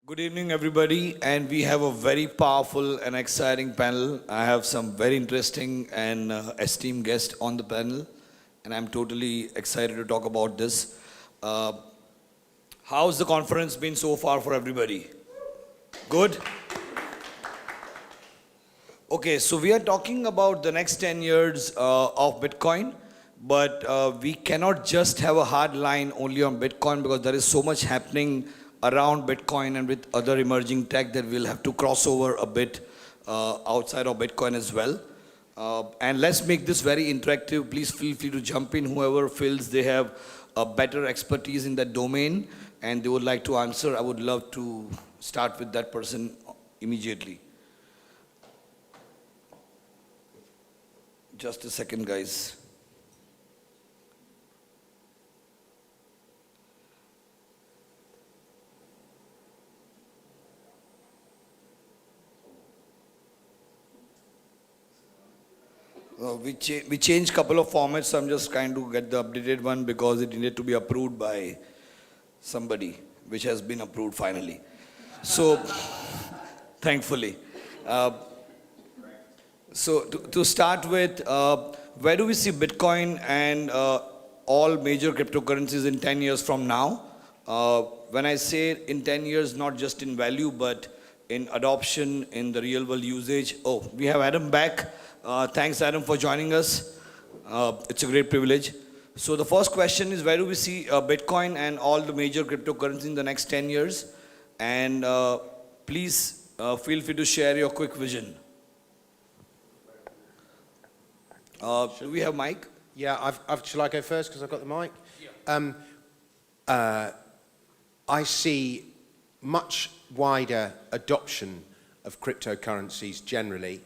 Good evening, everybody, and we have a very powerful and exciting panel. I have some very interesting and esteemed guests on the panel, and I'm totally excited to talk about this. Uh, how's the conference been so far for everybody? Good? Okay, so we are talking about the next 10 years of Bitcoin, but we cannot just have a hard line only on Bitcoin because there is so much happening around Bitcoin and with other emerging tech that we'll have to cross over a bit outside of Bitcoin as well. And let's make this very interactive. Please feel free to jump in. Whoever feels they have a better expertise in that domain and they would like to answer, I would love to start with that person immediately. Just a second, guys. We changed a couple of formats, so I'm just trying to get the updated one because it needed to be approved by somebody, which has been approved finally. So, thankfully. So to start with, where do we see Bitcoin and all major cryptocurrencies in 10 years from now? When I say in 10 years, not just in value, but in adoption, in the real world usage. Oh, we have Adam back. Thanks, Adam, for joining us. It's a great privilege. So the first question is, where do we see Bitcoin and all the major cryptocurrencies in the next 10 years? And please feel free to share your quick vision. Do we have mic? Yeah, shall I go first because I've got the mic? Yeah. I see much wider adoption of cryptocurrencies generally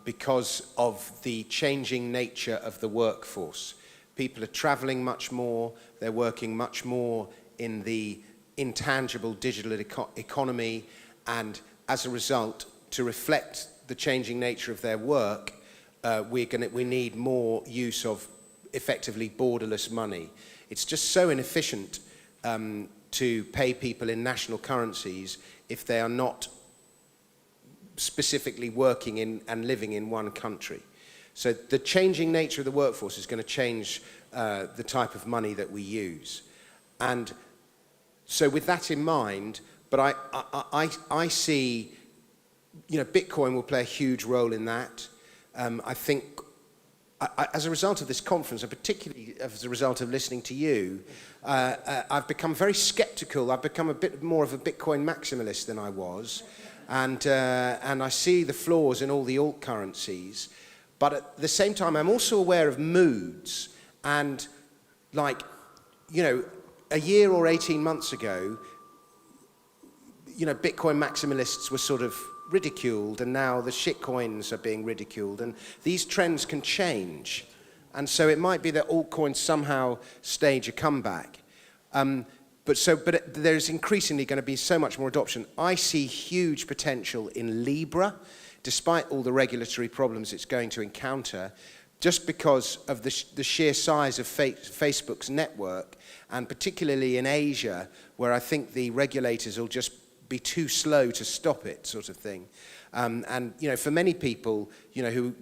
because of the changing nature of the workforce. People are traveling much more, they're working much more in the intangible digital economy, and as a result, to reflect the changing nature of their work, we need more use of effectively borderless money. It's just so inefficient to pay people in national currencies if they are not specifically working in and living in one country. So the changing nature of the workforce is going to change the type of money that we use. And so with that in mind, but I see, Bitcoin will play a huge role in that. I think, as a result of this conference, and particularly as a result of listening to you, I've become very skeptical. I've become a bit more of a Bitcoin maximalist than I was, and I see the flaws in all the alt currencies. But at the same time, I'm also aware of moods, and a year or 18 months ago, Bitcoin maximalists were sort of ridiculed, and now the shitcoins are being ridiculed, and these trends can change, and so it might be that altcoins somehow stage a comeback, but there's increasingly going to be so much more adoption. I see huge potential in Libra, despite all the regulatory problems it's going to encounter, just because of the sheer size of Facebook's network, and particularly in Asia, where I think the regulators will just be too slow to stop it, sort of thing. And for many people, who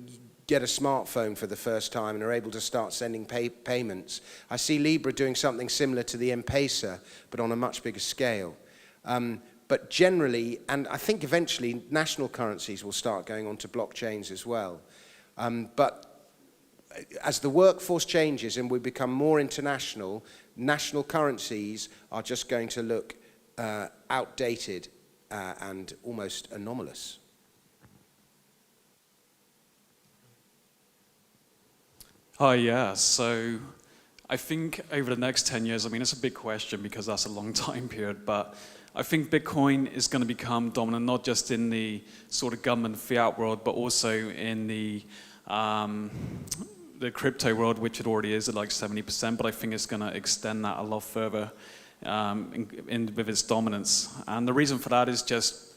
get a smartphone for the first time and are able to start sending payments, I see Libra doing something similar to the M-Pesa, but on a much bigger scale. But generally, and I think eventually, national currencies will start going onto blockchains as well. But as the workforce changes and we become more international, national currencies are just going to look outdated and almost anomalous. Hi, yeah. So I think over the next 10 years, it's a big question because that's a long time period, but I think Bitcoin is going to become dominant not just in the sort of government fiat world, but also in the crypto world, which it already is at like 70%, but I think it's going to extend that a lot further with its dominance. And the reason for that is just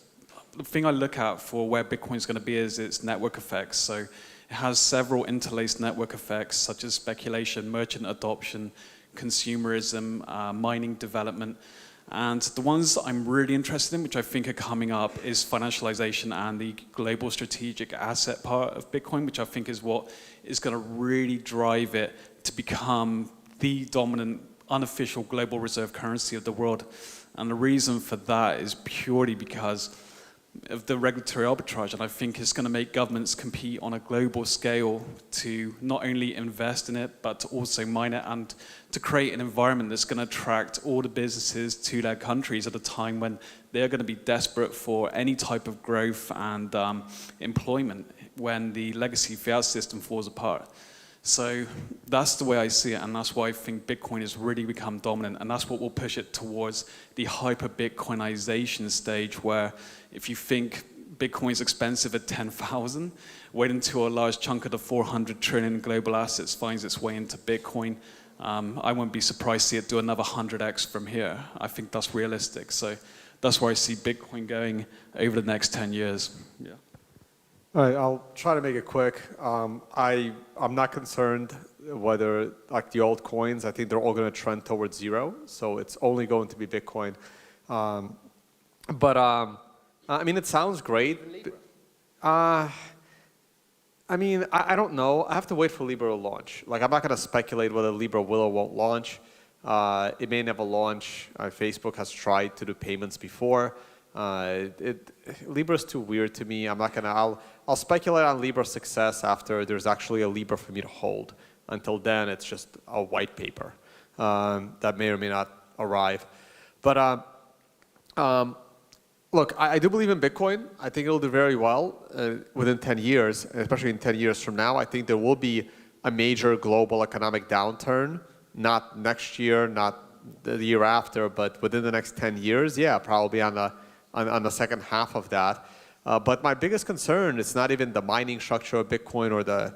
the thing I look at for where Bitcoin is going to be is its network effects. So it has several interlaced network effects such as speculation, merchant adoption, consumerism, mining development. And the ones I'm really interested in, which I think are coming up, is financialization and the global strategic asset part of Bitcoin, which I think is what is going to really drive it to become the dominant unofficial global reserve currency of the world. And the reason for that is purely because of the regulatory arbitrage, and I think it's going to make governments compete on a global scale to not only invest in it, but to also mine it and to create an environment that's going to attract all the businesses to their countries at a time when they're going to be desperate for any type of growth and employment when the legacy fiat system falls apart. So that's the way I see it, and that's why I think Bitcoin has really become dominant, and that's what will push it towards the hyper-Bitcoinization stage, where if you think Bitcoin is expensive at 10,000, wait until a large chunk of the 400 trillion global assets finds its way into Bitcoin. I won't be surprised to see it do another 100x from here. I think that's realistic. So that's where I see Bitcoin going over the next 10 years. Yeah. All right, I'll try to make it quick. I'm not concerned whether, like the altcoins, I think they're all going to trend towards zero. So it's only going to be Bitcoin. I mean, it sounds great. I mean, I don't know. I have to wait for Libra to launch. Like, I'm not going to speculate whether Libra will or won't launch. It may never launch. Facebook has tried to do payments before. Libra's too weird to me. I'm not gonna. I'll speculate on Libra's success after there's actually a Libra for me to hold. Until then, it's just a white paper that may or may not arrive. But look, I do believe in Bitcoin. I think it'll do very well within 10 years, especially in 10 years from now. I think there will be a major global economic downturn, not next year, not the year after, but within the next 10 years. Yeah, probably on the second half of that. But my biggest concern is not even the mining structure of Bitcoin or the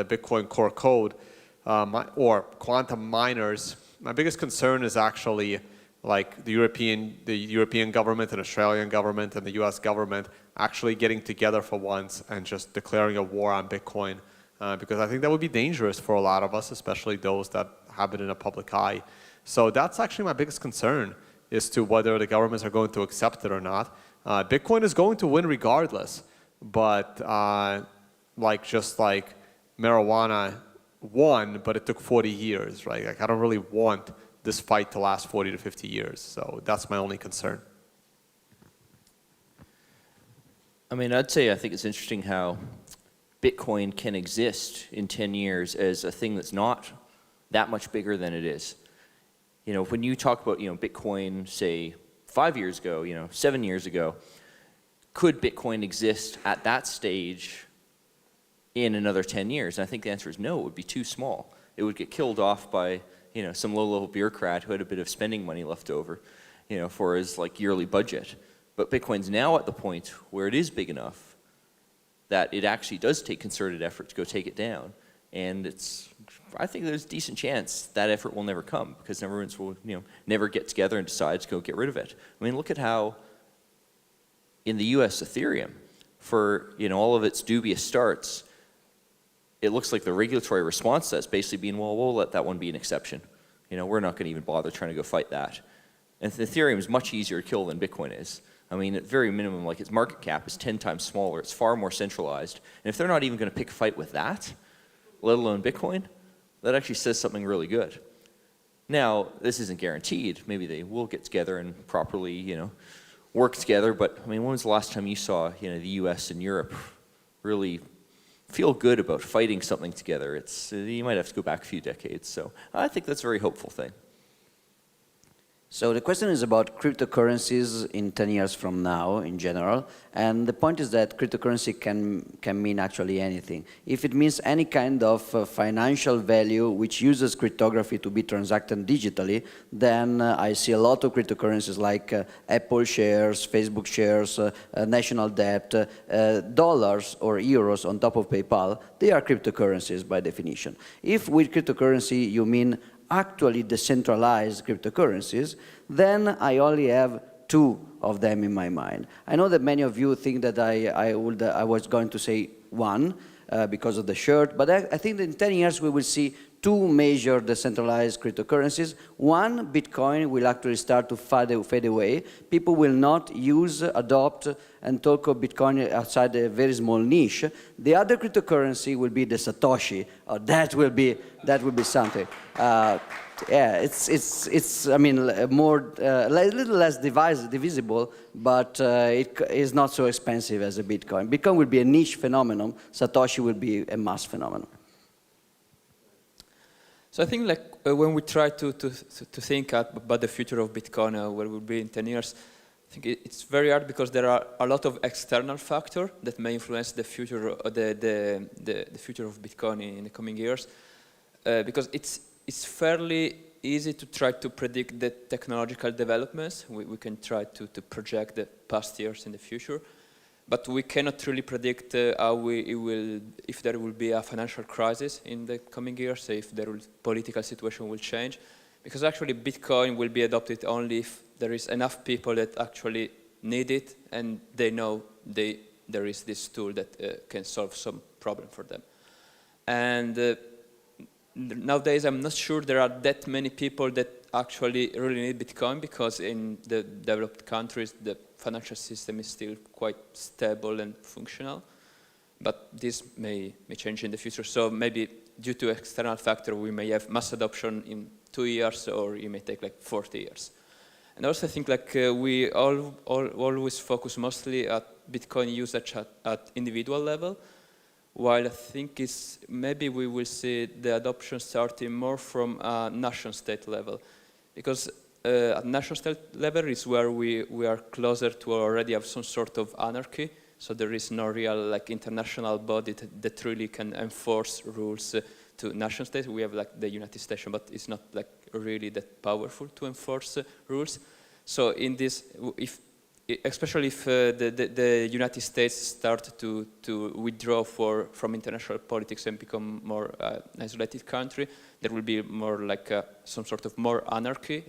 Bitcoin core code or quantum miners. My biggest concern is actually like the European government and Australian government and the US government actually getting together for once and just declaring a war on Bitcoin. Because I think that would be dangerous for a lot of us, especially those that have it in a public eye. So that's actually my biggest concern as to whether the governments are going to accept it or not. Bitcoin is going to win regardless, but just like marijuana won, but it took 40 years, right? Like, I don't really want this fight to last 40 to 50 years. So that's my only concern. I mean, I'd say I think it's interesting how Bitcoin can exist in 10 years as a thing that's not that much bigger than it is. You know, when you talk about, Bitcoin, say, 5 years ago, 7 years ago, could Bitcoin exist at that stage in another 10 years? And I think the answer is no, it would be too small. It would get killed off by, some low-level bureaucrat who had a bit of spending money left over, for his yearly budget. But Bitcoin's now at the point where it is big enough that it actually does take concerted effort to go take it down. And I think there's a decent chance that effort will never come because governments will, never get together and decide to go get rid of it. I mean, look at how in the US Ethereum, for, all of its dubious starts, it looks like the regulatory response to that's basically been, well, we'll let that one be an exception. We're not going to even bother trying to go fight that. And Ethereum is much easier to kill than Bitcoin is. I mean, at very minimum, its market cap is 10 times smaller. It's far more centralized. And if they're not even going to pick a fight with that, let alone Bitcoin, that actually says something really good. Now, this isn't guaranteed. Maybe they will get together and properly, work together. But I mean, when was the last time you saw, the U.S. and Europe really feel good about fighting something together? You might have to go back a few decades. So I think that's a very hopeful thing. So the question is about cryptocurrencies in 10 years from now in general, and the point is that cryptocurrency can mean actually anything. If it means any kind of financial value which uses cryptography to be transacted digitally, then I see a lot of cryptocurrencies like Apple shares, Facebook shares, national debt, dollars or euros on top of PayPal. They are cryptocurrencies by definition. If with cryptocurrency you mean actually decentralized cryptocurrencies, then I only have two of them in my mind. I know that many of you think that I was going to say one because of the shirt, but I think that in 10 years we will see two major decentralized cryptocurrencies. One, Bitcoin, will actually start to fade away. People will not use, adopt, and talk of Bitcoin outside a very small niche. The other cryptocurrency will be the Satoshi. That will be something. Yeah, it's I mean, more, a little less divisible, but it is not so expensive as a Bitcoin. Bitcoin will be a niche phenomenon. Satoshi will be a mass phenomenon. So I think like when we try to think about the future of Bitcoin, where it will be in 10 years, I think it's very hard because there are a lot of external factors that may influence the future, the future of Bitcoin in the coming years. Because it's fairly easy to try to predict the technological developments. We can try to project the past years in the future. But we cannot really predict if there will be a financial crisis in the coming years, if the political situation will change. Because actually Bitcoin will be adopted only if there is enough people that actually need it and they know there is this tool that can solve some problem for them. And nowadays I'm not sure there are that many people that actually really need Bitcoin, because in the developed countries the financial system is still quite stable and functional. But this may change in the future. So maybe due to external factor we may have mass adoption in 2 years, or it may take like 40 years. And also I think like we always focus mostly at Bitcoin usage at individual level, while I think maybe we will see the adoption starting more from a nation state level. Because at national state level is where we are closer to already have some sort of anarchy. So there is no real like international body that really can enforce rules to nation states. We have like the United States, but it's not like really that powerful to enforce rules. So in this, especially if the United States start to withdraw from international politics and become more isolated country, there will be more like some sort of more anarchy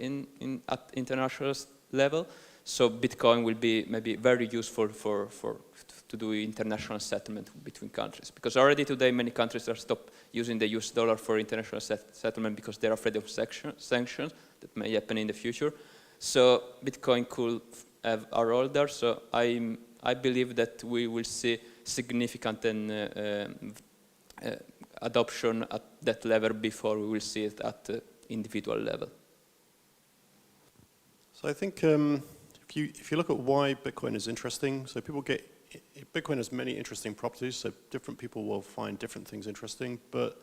at international level. So Bitcoin will be maybe very useful to do international settlement between countries. Because already today many countries are stopped using the US dollar for international settlement because they're afraid of sanctions that may happen in the future. So Bitcoin could have a role there. So I believe that we will see significant adoption at that level before we will see it at the individual level. So I think if you look at why Bitcoin is interesting, so Bitcoin has many interesting properties, so different people will find different things interesting, but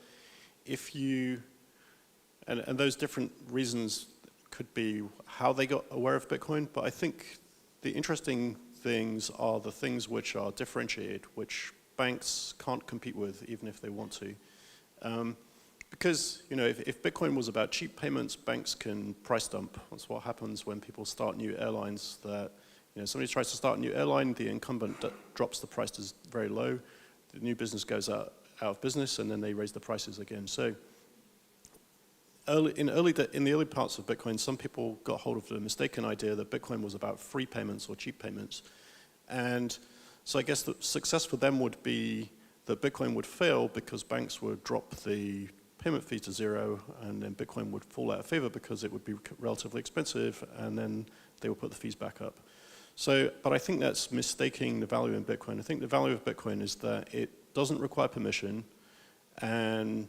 and those different reasons could be how they got aware of Bitcoin, but I think the interesting things are the things which are differentiated, which banks can't compete with even if they want to. Because if Bitcoin was about cheap payments, banks can price dump. That's what happens when people start new airlines. That somebody tries to start a new airline, the incumbent drops the prices very low, the new business goes out of business, and then they raise the prices again. So in the early parts of Bitcoin, some people got hold of the mistaken idea that Bitcoin was about free payments or cheap payments. And so I guess the success for them would be that Bitcoin would fail because banks would drop the payment fee to zero, and then Bitcoin would fall out of favor because it would be relatively expensive, and then they would put the fees back up. So, but I think that's mistaking the value in Bitcoin. I think the value of Bitcoin is that it doesn't require permission, and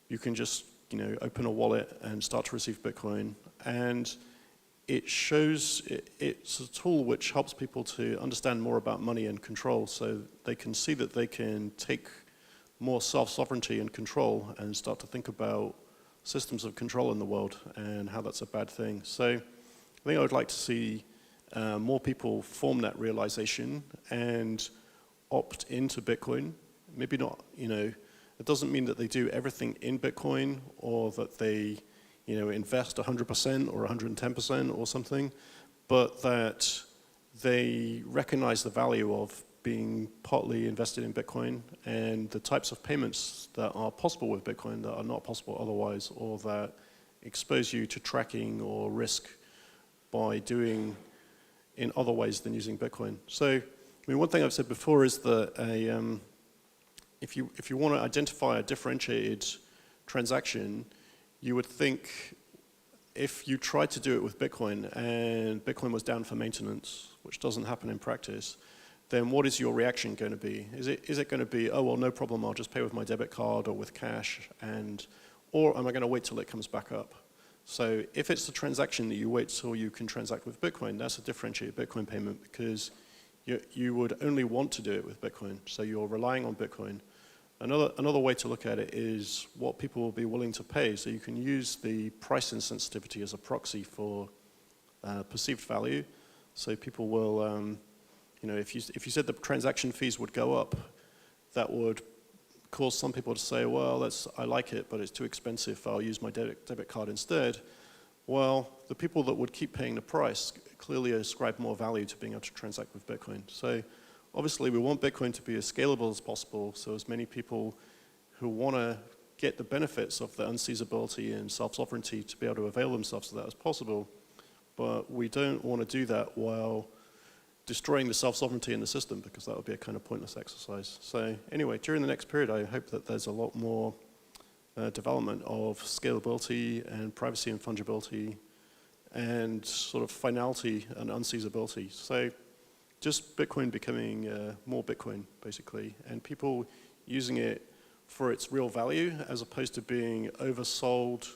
you can just open a wallet and start to receive Bitcoin. And it's a tool which helps people to understand more about money and control, so they can see that they can take more self-sovereignty and control and start to think about systems of control in the world and how that's a bad thing. So I think I would like to see more people form that realization and opt into Bitcoin. Maybe not, it doesn't mean that they do everything in Bitcoin or that they invest 100% or 110% or something, but that they recognize the value of being partly invested in Bitcoin and the types of payments that are possible with Bitcoin that are not possible otherwise, or that expose you to tracking or risk by doing in other ways than using Bitcoin. So, one thing I've said before is that if you want to identify a differentiated transaction, you would think if you tried to do it with Bitcoin and Bitcoin was down for maintenance, which doesn't happen in practice, then what is your reaction going to be? Is it going to be, oh, well, no problem, I'll just pay with my debit card or with cash, or am I going to wait till it comes back up? So if it's the transaction that you wait till you can transact with Bitcoin, that's a differentiated Bitcoin payment because you would only want to do it with Bitcoin. So you're relying on Bitcoin. Another way to look at it is what people will be willing to pay. So you can use the price insensitivity as a proxy for perceived value. So people will, if you said the transaction fees would go up, that would cause some people to say, well, I like it, but it's too expensive. I'll use my debit card instead. Well, the people that would keep paying the price clearly ascribe more value to being able to transact with Bitcoin. So obviously, we want Bitcoin to be as scalable as possible, so as many people who want to get the benefits of the unseizability and self-sovereignty to be able to avail themselves of that as possible. But we don't want to do that while destroying the self-sovereignty in the system, because that would be a kind of pointless exercise. So anyway, during the next period, I hope that there's a lot more development of scalability and privacy and fungibility and sort of finality and unseizability. So just Bitcoin becoming more Bitcoin, basically, and people using it for its real value as opposed to being oversold,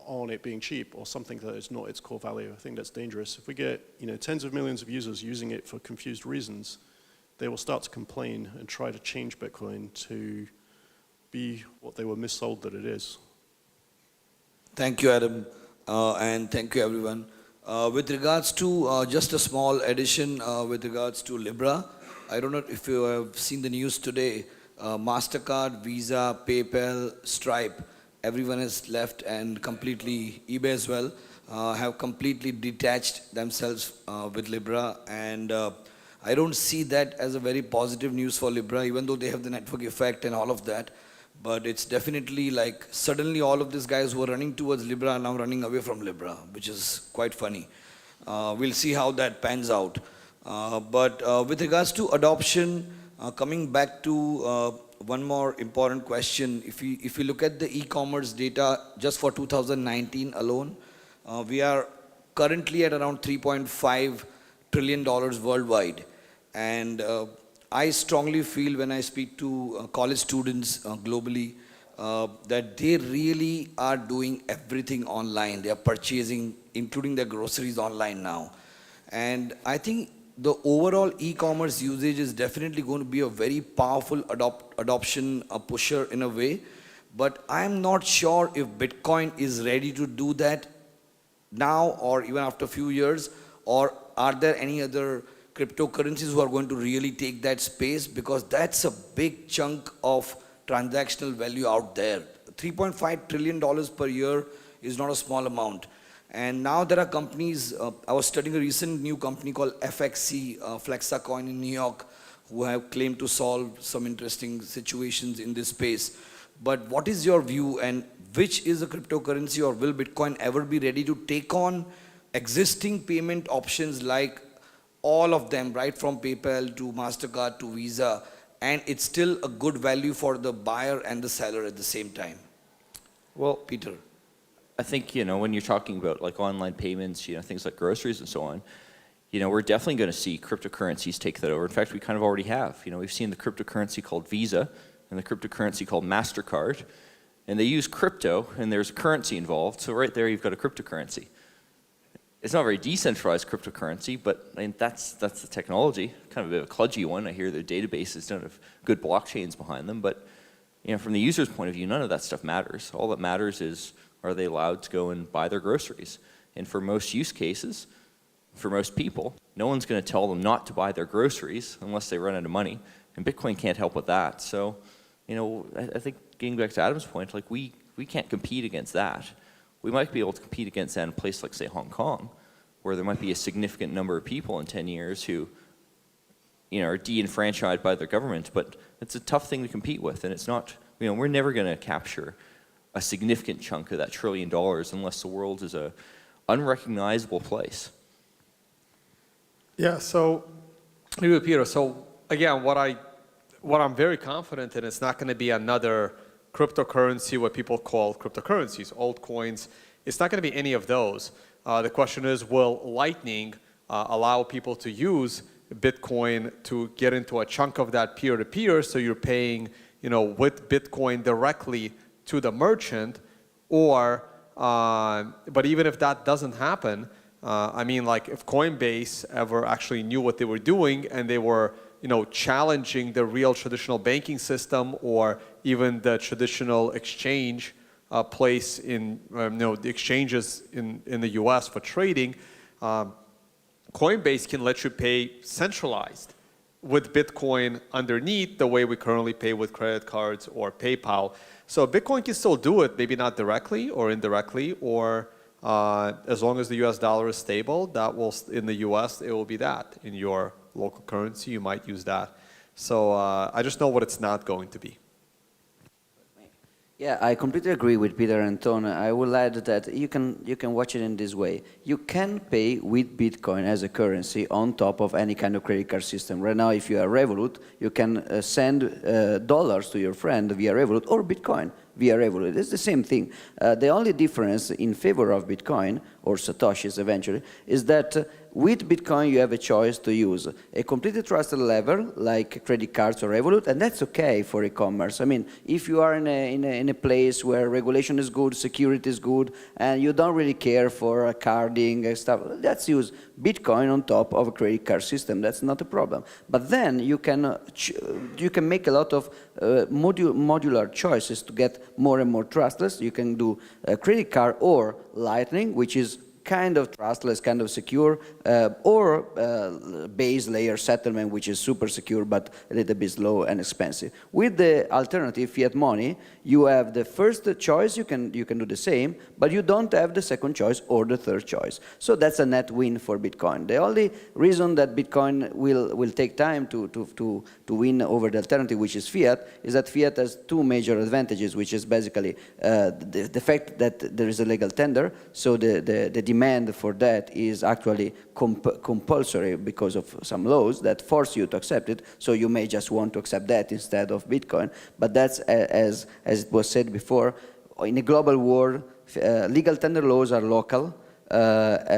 on it being cheap or something that is not its core value. I think that's dangerous. If we get, tens of millions of users using it for confused reasons, they will start to complain and try to change Bitcoin to be what they were missold that it is. Thank you, Adam, and thank you, everyone. With regards to just a small addition with regards to Libra, I don't know if you have seen the news today, MasterCard, Visa, PayPal, Stripe, everyone has left, and completely, eBay as well, have completely detached themselves with Libra, and I don't see that as a very positive news for Libra, even though they have the network effect and all of that. But it's definitely like suddenly all of these guys who are running towards Libra are now running away from Libra, which is quite funny. We'll see how that pans out. But with regards to adoption, coming back to one more important question, if you look at the e-commerce data just for 2019 alone, we are currently at around $3.5 trillion worldwide. And I strongly feel when I speak to college students globally that they really are doing everything online. They are purchasing, including their groceries, online now. And I think the overall e-commerce usage is definitely going to be a very powerful adoption pusher in a way. But I'm not sure if Bitcoin is ready to do that now or even after a few years, or are there any other cryptocurrencies who are going to really take that space, because that's a big chunk of transactional value out there. $3.5 trillion per year is not a small amount. And now there are companies, I was studying a recent new company called FXC, Flexacoin in New York, who have claimed to solve some interesting situations in this space. But what is your view, and which is a cryptocurrency, or will Bitcoin ever be ready to take on existing payment options like all of them, right from PayPal to MasterCard to Visa, and it's still a good value for the buyer and the seller at the same time? Well, Peter. I think, when you're talking about like online payments, things like groceries and so on, we're definitely going to see cryptocurrencies take that over. In fact, we kind of already have. We've seen the cryptocurrency called Visa and the cryptocurrency called MasterCard, and they use crypto, and there's a currency involved. So right there, you've got a cryptocurrency. It's not a very decentralized cryptocurrency, but that's the technology. Kind of a bit of a kludgy one. I hear their databases don't have good blockchains behind them, but from the user's point of view, none of that stuff matters. All that matters is, are they allowed to go and buy their groceries? And for most use cases, for most people, no one's going to tell them not to buy their groceries unless they run out of money, and Bitcoin can't help with that. So, I think getting back to Adam's point, like we can't compete against that. We might be able to compete against that in a place like, say, Hong Kong, where there might be a significant number of people in 10 years who, are de-enfranchised by their government, but it's a tough thing to compete with, and it's not, we're never going to capture a significant chunk of that $1 trillion unless the world is a unrecognizable place. Yeah, so, agree with Peter. So again, what I'm very confident in, it's not going to be another cryptocurrency, what people call cryptocurrencies, altcoins. It's not going to be any of those. The question is, will Lightning allow people to use Bitcoin to get into a chunk of that peer-to-peer, so you're paying, with Bitcoin directly to the merchant, or, but even if that doesn't happen, I mean, like if Coinbase ever actually knew what they were doing and they were, challenging the real traditional banking system or even the traditional exchange place in, the exchanges in the US for trading, Coinbase can let you pay centralized with Bitcoin underneath the way we currently pay with credit cards or PayPal. So Bitcoin can still do it, maybe not directly or indirectly, or as long as the US dollar is stable, that will, in the US, it will be that. In your local currency, you might use that. So I just know what it's not going to be. Yeah, I completely agree with Peter and Ton. I will add that you can watch it in this way. You can pay with Bitcoin as a currency on top of any kind of credit card system. Right now, if you are Revolut, you can send dollars to your friend via Revolut or Bitcoin via Revolut. It's the same thing. The only difference in favor of Bitcoin, or Satoshis eventually, is that with Bitcoin, you have a choice to use a completely trusted level, like credit cards or Revolut, and that's okay for e-commerce. I mean, if you are in a place where regulation is good, security is good, and you don't really care for carding and stuff, let's use Bitcoin on top of a credit card system. That's not a problem. But then you can make a lot of modular choices to get more and more trustless. You can do a credit card or Lightning, which is kind of trustless, kind of secure, or base layer settlement, which is super secure but a little bit slow and expensive. With the alternative fiat money, you have the first choice, you can do the same, but you don't have the second choice or the third choice. So that's a net win for Bitcoin. The only reason that Bitcoin will take time to win over the alternative, which is fiat, is that fiat has two major advantages, which is basically the fact that there is a legal tender, so the demand for that is actually compulsory because of some laws that force you to accept it, so you may just want to accept that instead of Bitcoin. But that's, as it was said before, in a global world, legal tender laws are local,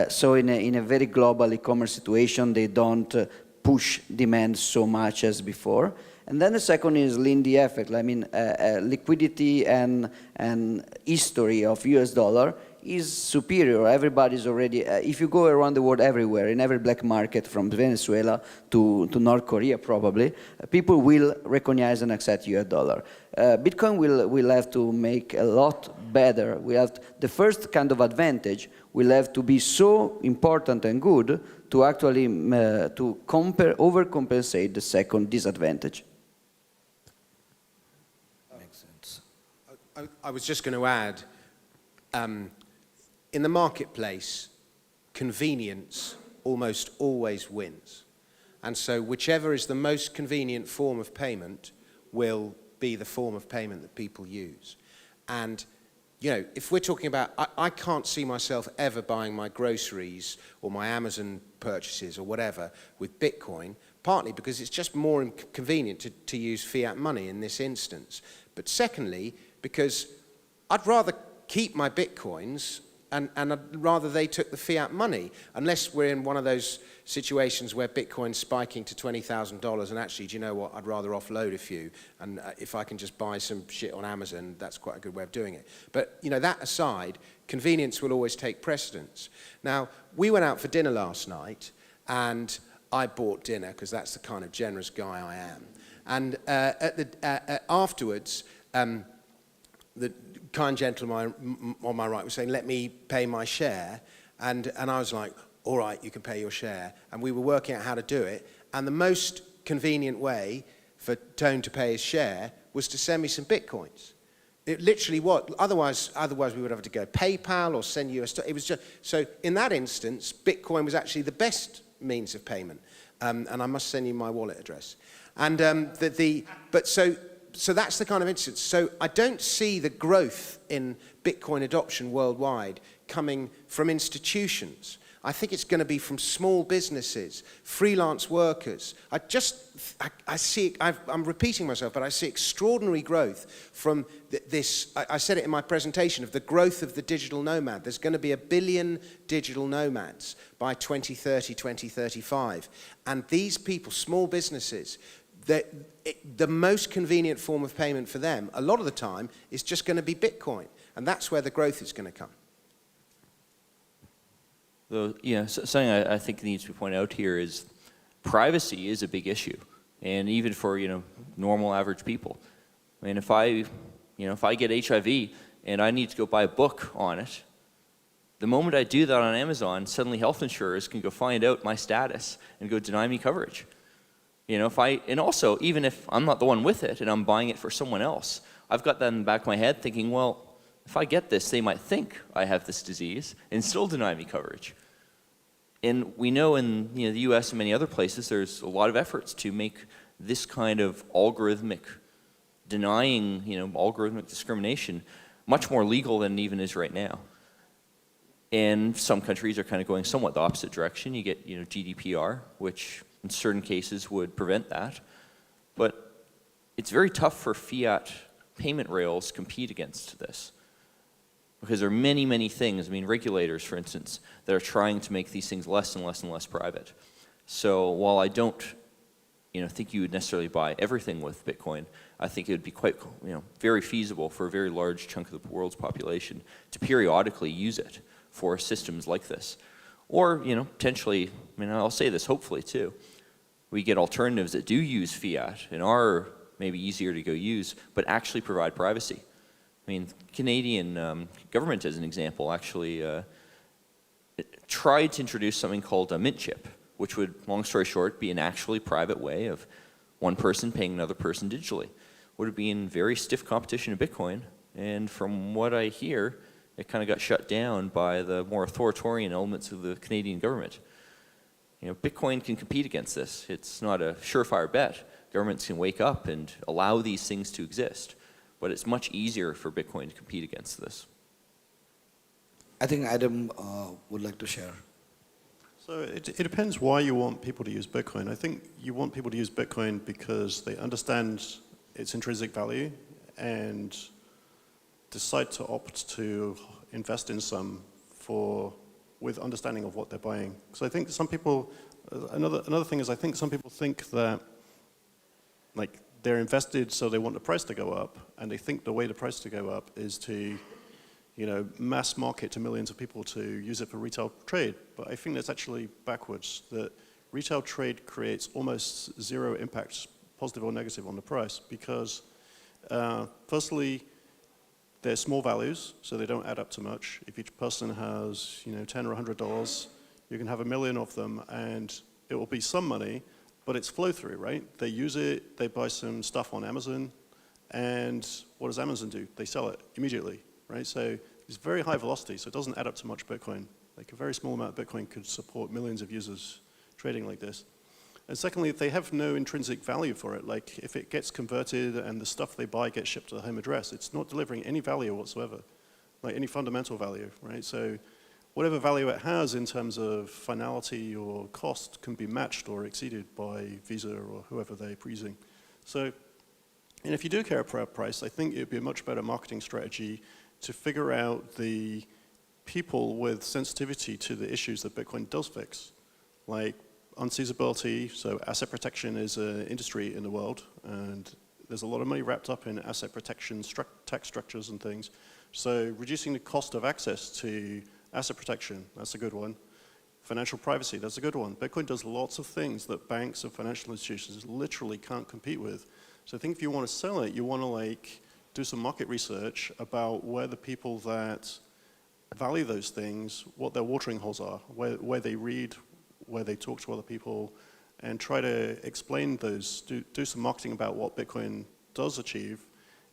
so in a very global e-commerce situation, they don't push demand so much as before. And then the second is Lindy effect. I mean, liquidity and history of US dollar is superior. Everybody's already, if you go around the world everywhere, in every black market from Venezuela to North Korea probably, people will recognize and accept US dollar. Bitcoin will have to make a lot better. We have the first kind of advantage will have to be so important and good to actually to overcompensate the second disadvantage. Makes sense. I was just going to add, in the marketplace, convenience almost always wins. And so whichever is the most convenient form of payment will be the form of payment that people use. And, if we're talking about, I can't see myself ever buying my groceries or my Amazon purchases or whatever with Bitcoin, partly because it's just more convenient to use fiat money in this instance. But secondly, because I'd rather keep my Bitcoins and I'd rather they took the fiat money, unless we're in one of those situations where Bitcoin's spiking to $20,000 and actually, do you know what, I'd rather offload a few, and if I can just buy some shit on Amazon, that's quite a good way of doing it. But, that aside, convenience will always take precedence. Now, we went out for dinner last night, and I bought dinner, because that's the kind of generous guy I am. And afterwards, the kind gentleman on my right was saying, let me pay my share. And I was like, all right, you can pay your share. And we were working out how to do it. And the most convenient way for Tone to pay his share was to send me some Bitcoins. It literally was. Otherwise we would have to go PayPal or send you a... It was just... So in that instance, Bitcoin was actually the best means of payment. And I must send you my wallet address. And So that's the kind of instance. So I don't see the growth in Bitcoin adoption worldwide coming from institutions. I think it's going to be from small businesses, freelance workers. I see, I'm repeating myself, but I see extraordinary growth from this. I said it in my presentation of the growth of the digital nomad. There's going to be 1 billion digital nomads by 2030, 2035. And these people, small businesses, the most convenient form of payment for them, a lot of the time, is just going to be Bitcoin. And that's where the growth is going to come. Though, something I think needs to be pointed out here is privacy is a big issue, and even for normal average people. I mean, if I get HIV and I need to go buy a book on it, the moment I do that on Amazon, suddenly health insurers can go find out my status and go deny me coverage. And also, even if I'm not the one with it and I'm buying it for someone else, I've got that in the back of my head thinking, well, if I get this, they might think I have this disease and still deny me coverage. And we know in the US and many other places, there's a lot of efforts to make this kind of algorithmic denying, algorithmic discrimination much more legal than it even is right now. And some countries are kind of going somewhat the opposite direction. You get, GDPR, which in certain cases would prevent that. But it's very tough for fiat payment rails to compete against this. Because there are many, many things, regulators, for instance, that are trying to make these things less and less and less private. So while I don't, think you would necessarily buy everything with Bitcoin, I think it would be quite, very feasible for a very large chunk of the world's population to periodically use it for systems like this. Or, potentially, I'll say this hopefully too, we get alternatives that do use fiat and are maybe easier to go use, but actually provide privacy. Canadian government, as an example, actually tried to introduce something called a mint chip, which would, long story short, be an actually private way of one person paying another person digitally. Would have been very stiff competition to Bitcoin, and from what I hear, it kind of got shut down by the more authoritarian elements of the Canadian government. Bitcoin can compete against this. It's not a surefire bet. Governments can wake up and allow these things to exist. But it's much easier for Bitcoin to compete against this. I think Adam would like to share. So it depends why you want people to use Bitcoin. I think you want people to use Bitcoin because they understand its intrinsic value and decide to opt to invest in some with understanding of what they're buying. So I think some people, another thing is I think some people think that they're invested so they want the price to go up, and they think the way the price to go up is to, mass market to millions of people to use it for retail trade. But I think that's actually backwards, that retail trade creates almost zero impact, positive or negative, on the price because, firstly, they're small values, so they don't add up to much. If each person has, $10 or $100, you can have 1 million of them, and it will be some money, but it's flow through, right? They use it, they buy some stuff on Amazon, and what does Amazon do? They sell it immediately, right? So it's very high velocity, so it doesn't add up to much Bitcoin. A very small amount of Bitcoin could support millions of users trading like this. And secondly, they have no intrinsic value for it. If it gets converted and the stuff they buy gets shipped to the home address, it's not delivering any value whatsoever, any fundamental value, right? So whatever value it has in terms of finality or cost can be matched or exceeded by Visa or whoever they're using. So, and if you do care about price, I think it would be a much better marketing strategy to figure out the people with sensitivity to the issues that Bitcoin does fix, like unseizability. So asset protection is an industry in the world, and there's a lot of money wrapped up in asset protection, tax structures and things. So reducing the cost of access to asset protection, that's a good one. Financial privacy, that's a good one. Bitcoin does lots of things that banks and financial institutions literally can't compete with. So I think if you want to sell it, you want to do some market research about where the people that value those things, what their watering holes are, where they read, where they talk to other people, and try to explain those, do some marketing about what Bitcoin does achieve,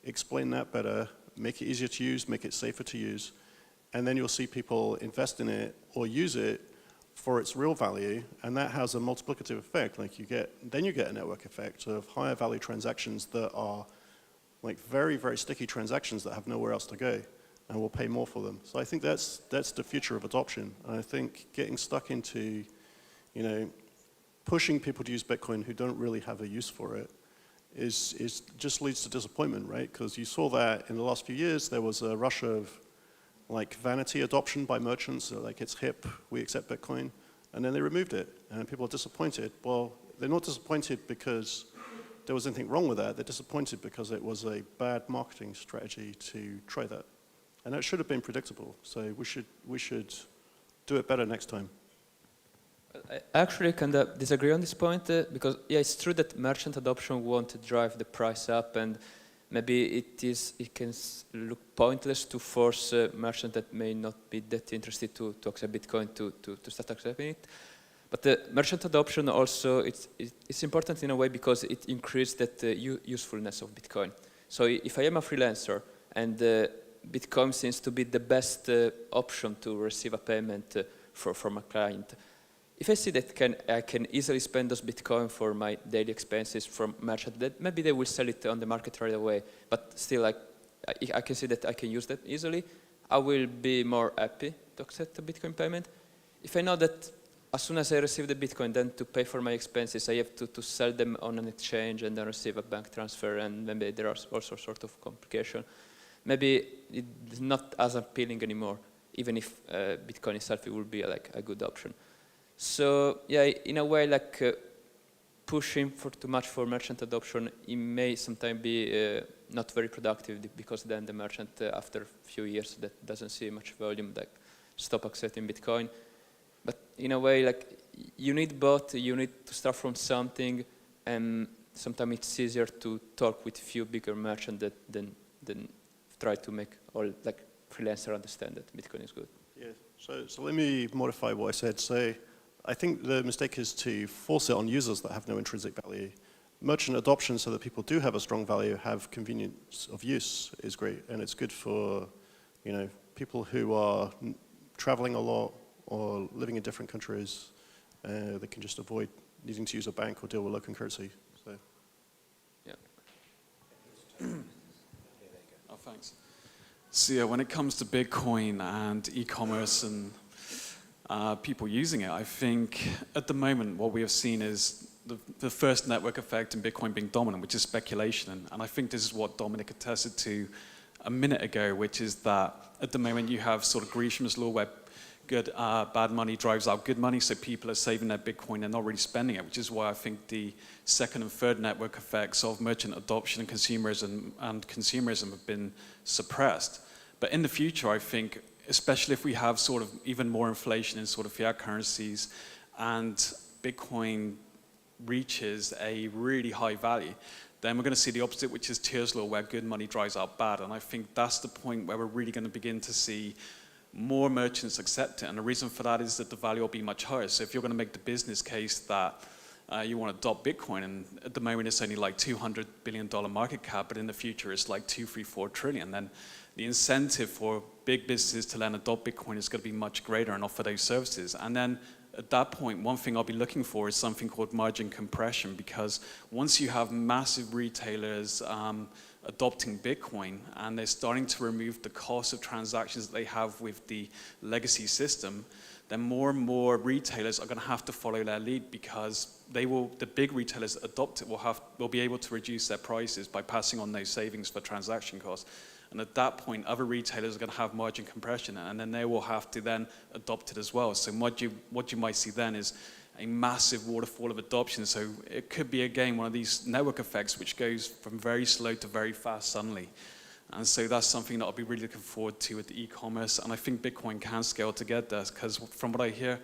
explain that better, make it easier to use, make it safer to use, and then you'll see people invest in it or use it for its real value, and that has a multiplicative effect. Then you get a network effect of higher value transactions that are very, very sticky transactions that have nowhere else to go. and we'll pay more for them. So I think that's the future of adoption. And I think getting stuck into, pushing people to use Bitcoin who don't really have a use for it is just leads to disappointment, right? Because you saw that in the last few years, there was a rush of like vanity adoption by merchants, so like it's hip, we accept Bitcoin, and then they removed it, and people are disappointed. Well, they're not disappointed because there was anything wrong with that. They're disappointed because it was a bad marketing strategy to try that. And that should have been predictable. So we should do it better next time. I actually kind of disagree on this point because yeah, it's true that merchant adoption won't drive the price up, and maybe it can look pointless to force merchants that may not be that interested to accept Bitcoin to start accepting it. But the merchant adoption also it's important in a way because it increases that usefulness of Bitcoin. So if I am a freelancer and Bitcoin seems to be the best option to receive a payment from a client, if I see that I can easily spend those Bitcoin for my daily expenses from merchant, that maybe they will sell it on the market right away, but still I can see that I can use that easily, I will be more happy to accept a Bitcoin payment. If I know that as soon as I receive the Bitcoin, then to pay for my expenses, I have to sell them on an exchange and then receive a bank transfer, and maybe there are also sort of complication. Maybe it's not as appealing anymore, even if Bitcoin itself it will be like a good option. So yeah, in a way, pushing for too much for merchant adoption, it may sometimes be not very productive because then the merchant, after a few years, that doesn't see much volume, stop accepting Bitcoin. But in a way, you need both. You need to start from something, and sometimes it's easier to talk with few bigger merchants than try to make all freelancers understand that Bitcoin is good. Yeah. So let me modify what I said. So I think the mistake is to force it on users that have no intrinsic value. Merchant adoption, so that people do have a strong value, have convenience of use, is great, and it's good for people who are traveling a lot or living in different countries. They can just avoid needing to use a bank or deal with local currency. So. Yeah. Oh, thanks. So yeah, when it comes to Bitcoin and e-commerce and people using it, I think at the moment what we have seen is the first network effect in Bitcoin being dominant, which is speculation. And I think this is what Dominic attested to a minute ago, which is that at the moment you have sort of Gresham's law where bad money drives out good money, so people are saving their Bitcoin and not really spending it, which is why I think the second and third network effects of merchant adoption and consumerism have been suppressed. But in the future, I think, especially if we have sort of even more inflation in sort of fiat currencies and Bitcoin reaches a really high value, then we're going to see the opposite, which is Tyr's law, where good money drives out bad. And I think that's the point where we're really going to begin to see more merchants accept it. And the reason for that is that the value will be much higher. So if you're going to make the business case that you want to adopt Bitcoin, and at the moment it's only like $200 billion market cap, but in the future it's like 2, 3, 4 trillion, then the incentive for big businesses to then adopt Bitcoin is going to be much greater and offer those services. And then at that point, one thing I'll be looking for is something called margin compression, because once you have massive retailers adopting Bitcoin and they're starting to remove the cost of transactions that they have with the legacy system, then more and more retailers are going to have to follow their lead, because the big retailers that adopt it will be able to reduce their prices by passing on those savings for transaction costs. And at that point, other retailers are going to have margin compression, and then they will have to then adopt it as well. So what you might see then is a massive waterfall of adoption. So it could be, again, one of these network effects which goes from very slow to very fast suddenly. And so that's something that I'll be really looking forward to with the e-commerce. And I think Bitcoin can scale to get there, because from what I hear,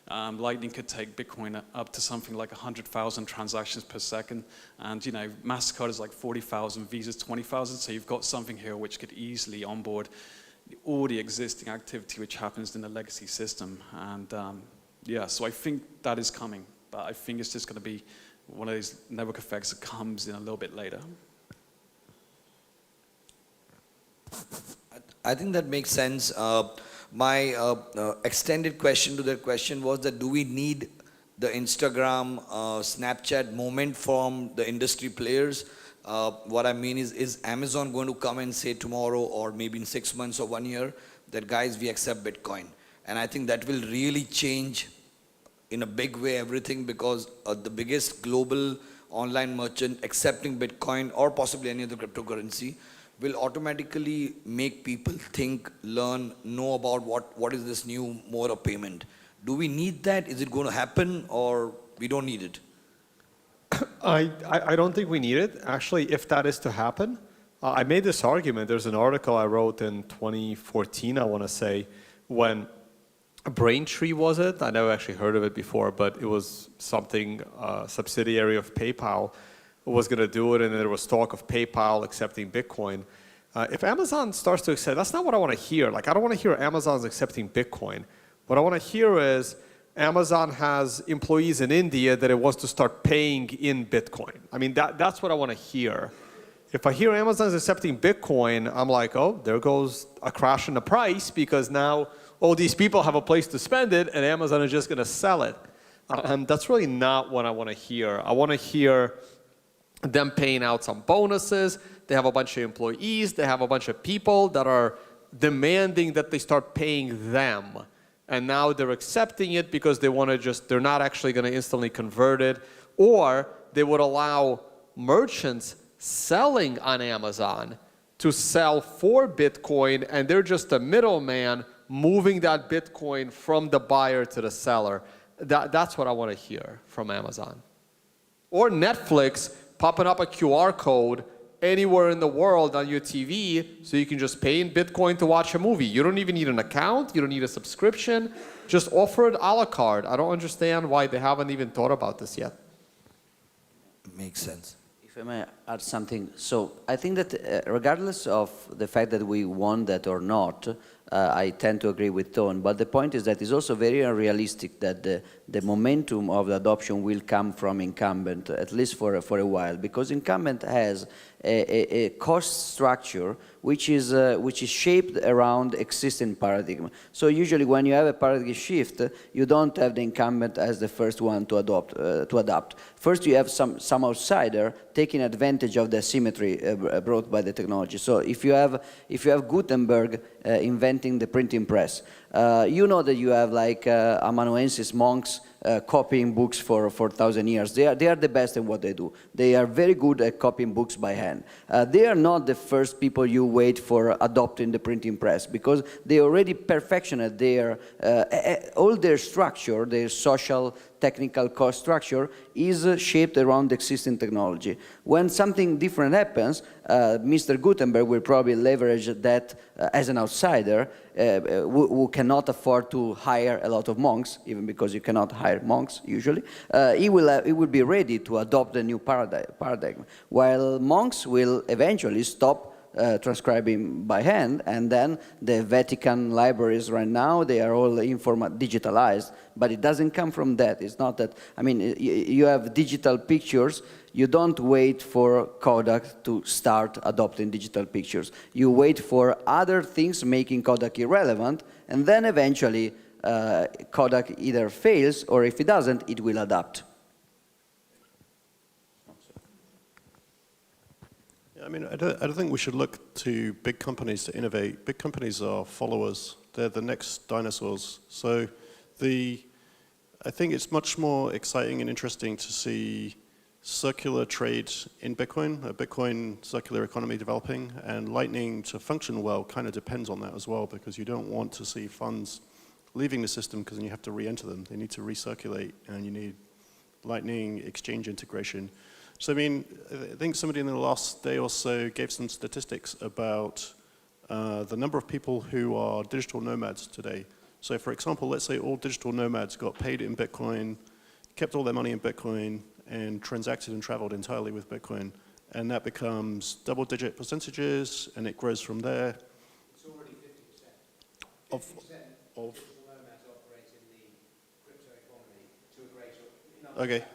Lightning could take Bitcoin up to something like 100,000 transactions per second. And, MasterCard is like 40,000, Visa's 20,000. So you've got something here which could easily onboard all the existing activity which happens in the legacy system. And yeah, so I think that is coming. But I think it's just going to be one of those network effects that comes in a little bit later. I think that makes sense. My extended question to that question was that do we need the Instagram, Snapchat moment from the industry players What I mean is Amazon going to come and say tomorrow or maybe in 6 months or 1 year that guys, we accept Bitcoin? And I think that will really change in a big way everything, because the biggest global online merchant accepting Bitcoin or possibly any other cryptocurrency will automatically make people think, learn, know about what is this new mode of payment. Do we need that? Is it going to happen, or we don't need it? I don't think we need it. Actually, if that is to happen, I made this argument. There's an article I wrote in 2014, I want to say, when Braintree was it? I never actually heard of it before, but it was something, subsidiary of PayPal was going to do it, and there was talk of PayPal accepting Bitcoin. If Amazon starts to accept, that's not what I want to hear. Like, I don't want to hear Amazon's accepting Bitcoin. What I want to hear is Amazon has employees in India that it wants to start paying in Bitcoin. I mean, that's what I want to hear. If I hear Amazon's accepting Bitcoin, I'm like, oh, there goes a crash in the price, because now all these people have a place to spend it, and Amazon is just going to sell it. That's really not what I want to hear. I want to hear them paying out some bonuses. They have a bunch of employees. They have a bunch of people that are demanding that they start paying them. And now they're accepting it because they want to they're not actually going to instantly convert it. Or they would allow merchants selling on Amazon to sell for Bitcoin, and they're just a middleman moving that Bitcoin from the buyer to the seller. That's what I want to hear from Amazon. Or Netflix popping up a QR code anywhere in the world on your TV, so you can just pay in Bitcoin to watch a movie. You don't even need an account. You don't need a subscription. Just offer it a la carte. I don't understand why they haven't even thought about this yet. Makes sense. If I may add something, so I think that regardless of the fact that we want that or not, I tend to agree with Tone, but the point is that it's also very unrealistic that the momentum of the adoption will come from incumbent, at least for a while, because incumbent has a cost structure which is shaped around existing paradigm. So usually when you have a paradigm shift, you don't have the incumbent as the first one to adopt. First you have some outsider taking advantage of the asymmetry brought by the technology. So if you have Gutenberg inventing the printing press, you know that you have like amanuensis monks copying books for 1,000 years. They are the best at what they do. They are very good at copying books by hand. They are not the first people you wait for adopting the printing press, because they already perfected their all their structure, their social technical cost structure is shaped around existing technology. When something different happens, Mr. Gutenberg will probably leverage that as an outsider who cannot afford to hire a lot of monks, even because you cannot hire monks usually. He will be ready to adopt the new paradigm, while monks will eventually stop transcribing by hand, and then the Vatican libraries right now, they are all digitalized, but it doesn't come from that. It's not that, I mean, you have digital pictures, you don't wait for Kodak to start adopting digital pictures. You wait for other things making Kodak irrelevant, and then eventually Kodak either fails, or if it doesn't, it will adapt. I mean, I don't think we should look to big companies to innovate. Big companies are followers. They're the next dinosaurs. So I think it's much more exciting and interesting to see circular trade in Bitcoin, a Bitcoin circular economy developing, and Lightning to function well kind of depends on that as well, because you don't want to see funds leaving the system because then you have to re-enter them. They need to recirculate, and you need Lightning exchange integration. So I mean, I think somebody in the last day or so gave some statistics about the number of people who are digital nomads today. So for example, let's say all digital nomads got paid in Bitcoin, kept all their money in Bitcoin, and transacted and traveled entirely with Bitcoin. And that becomes double-digit percentages, and it grows from there. It's already 50%. 50% of digital nomads operate in the crypto economy to a greater okay.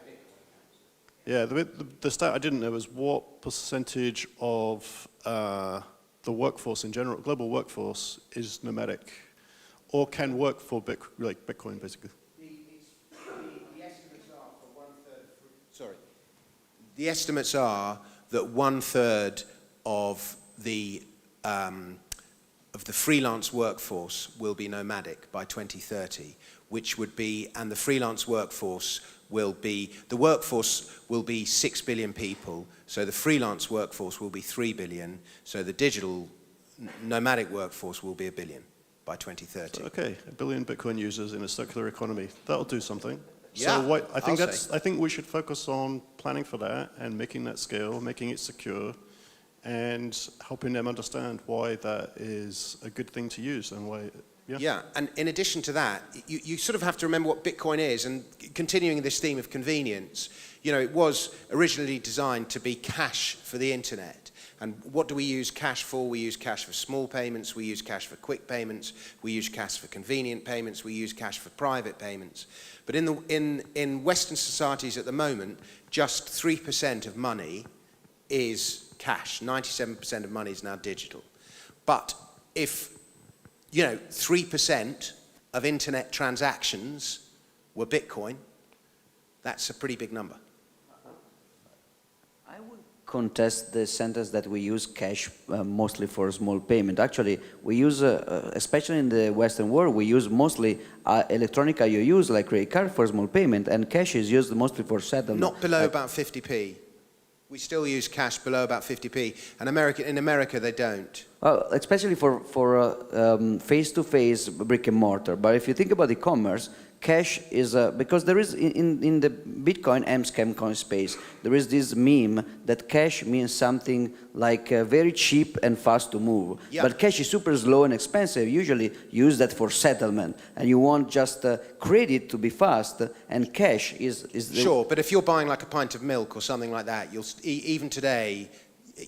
Yeah, the stat I didn't know was what percentage of the workforce in general, global workforce, is nomadic, or can work for Bitcoin, basically. The estimates are for 1/3. Sorry. The estimates are that 1/3 of the freelance workforce will be nomadic by 2030, which would be, and the freelance workforce will be, the workforce will be 6 billion people, so the freelance workforce will be 3 billion, so the digital nomadic workforce will be 1 billion by 2030. Okay, 1 billion Bitcoin users in a circular economy. That'll do something. Yeah, So what, I think I'll that's. say. I think we should focus on planning for that and making that scale, making it secure, and helping them understand why that is a good thing to use and why. Yeah. Yeah, and in addition to that, you sort of have to remember what Bitcoin is, and continuing this theme of convenience, you know, it was originally designed to be cash for the internet. And what do we use cash for? We use cash for small payments, we use cash for quick payments, we use cash for convenient payments, we use cash for private payments. But in Western societies at the moment, just 3% of money is cash. 97% of money is now digital. But if 3% of internet transactions were Bitcoin, that's a pretty big number. I would contest the sentence that we use cash mostly for small payment. Actually, we use, especially in the Western world, we use mostly electronic IOUs like credit card for small payment, and cash is used mostly for settlement. Not below about 50p. We still use cash below about 50p, and in America they don't. Well, especially for face-to-face brick and mortar. But if you think about e-commerce, cash is because there is in the Bitcoin and scam coin space, there is this meme that cash means something like very cheap and fast to move. Yeah. But cash is super slow and expensive. Usually use that for settlement, and you want just credit to be fast, and cash is the Sure, but if you're buying like a pint of milk or something like that, even today,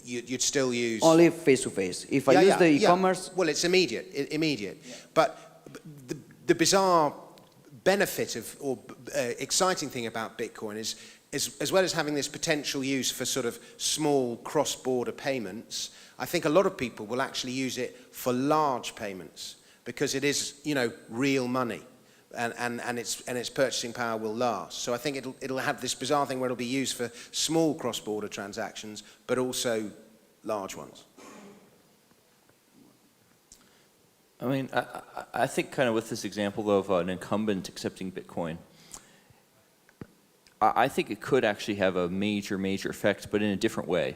you'd still use only face-to-face. If I use the e-commerce, well, it's immediate. Yeah. But the bizarre benefit of, or exciting thing about Bitcoin is, as well as having this potential use for sort of small cross-border payments, I think a lot of people will actually use it for large payments because it is, real money. And its purchasing power will last. So I think it'll have this bizarre thing where it'll be used for small cross-border transactions, but also large ones. I mean, I think kind of with this example of an incumbent accepting Bitcoin, I think it could actually have a major effect, but in a different way.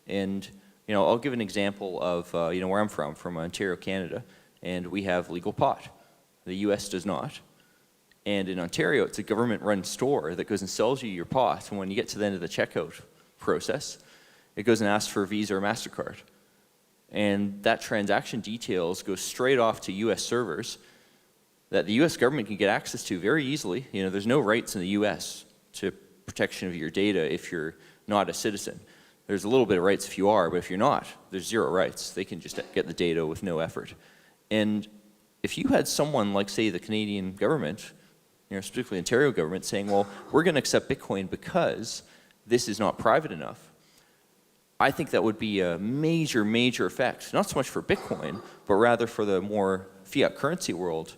And, I'll give an example of, where I'm from Ontario, Canada, and we have legal pot. The US does not. And in Ontario, it's a government-run store that goes and sells you your pot, and when you get to the end of the checkout process, it goes and asks for a Visa or MasterCard. And that transaction details go straight off to US servers that the US government can get access to very easily. There's no rights in the US to protection of your data if you're not a citizen. There's a little bit of rights if you are, but if you're not, there's zero rights. They can just get the data with no effort. And if you had someone like, say, the Canadian government, specifically Ontario government, saying, well, we're going to accept Bitcoin because this is not private enough, I think that would be a major effect, not so much for Bitcoin, but rather for the more fiat currency world,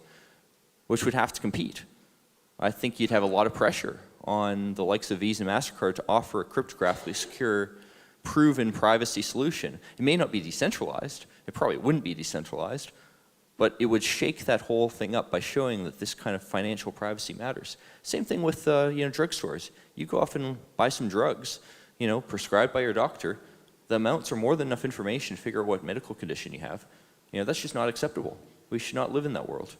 which would have to compete. I think you'd have a lot of pressure on the likes of Visa and MasterCard to offer a cryptographically secure, proven privacy solution. It may not be decentralized, it probably wouldn't be decentralized, but it would shake that whole thing up by showing that this kind of financial privacy matters. Same thing with drugstores. You go off and buy some drugs, prescribed by your doctor. The amounts are more than enough information to figure out what medical condition you have. That's just not acceptable. We should not live in that world.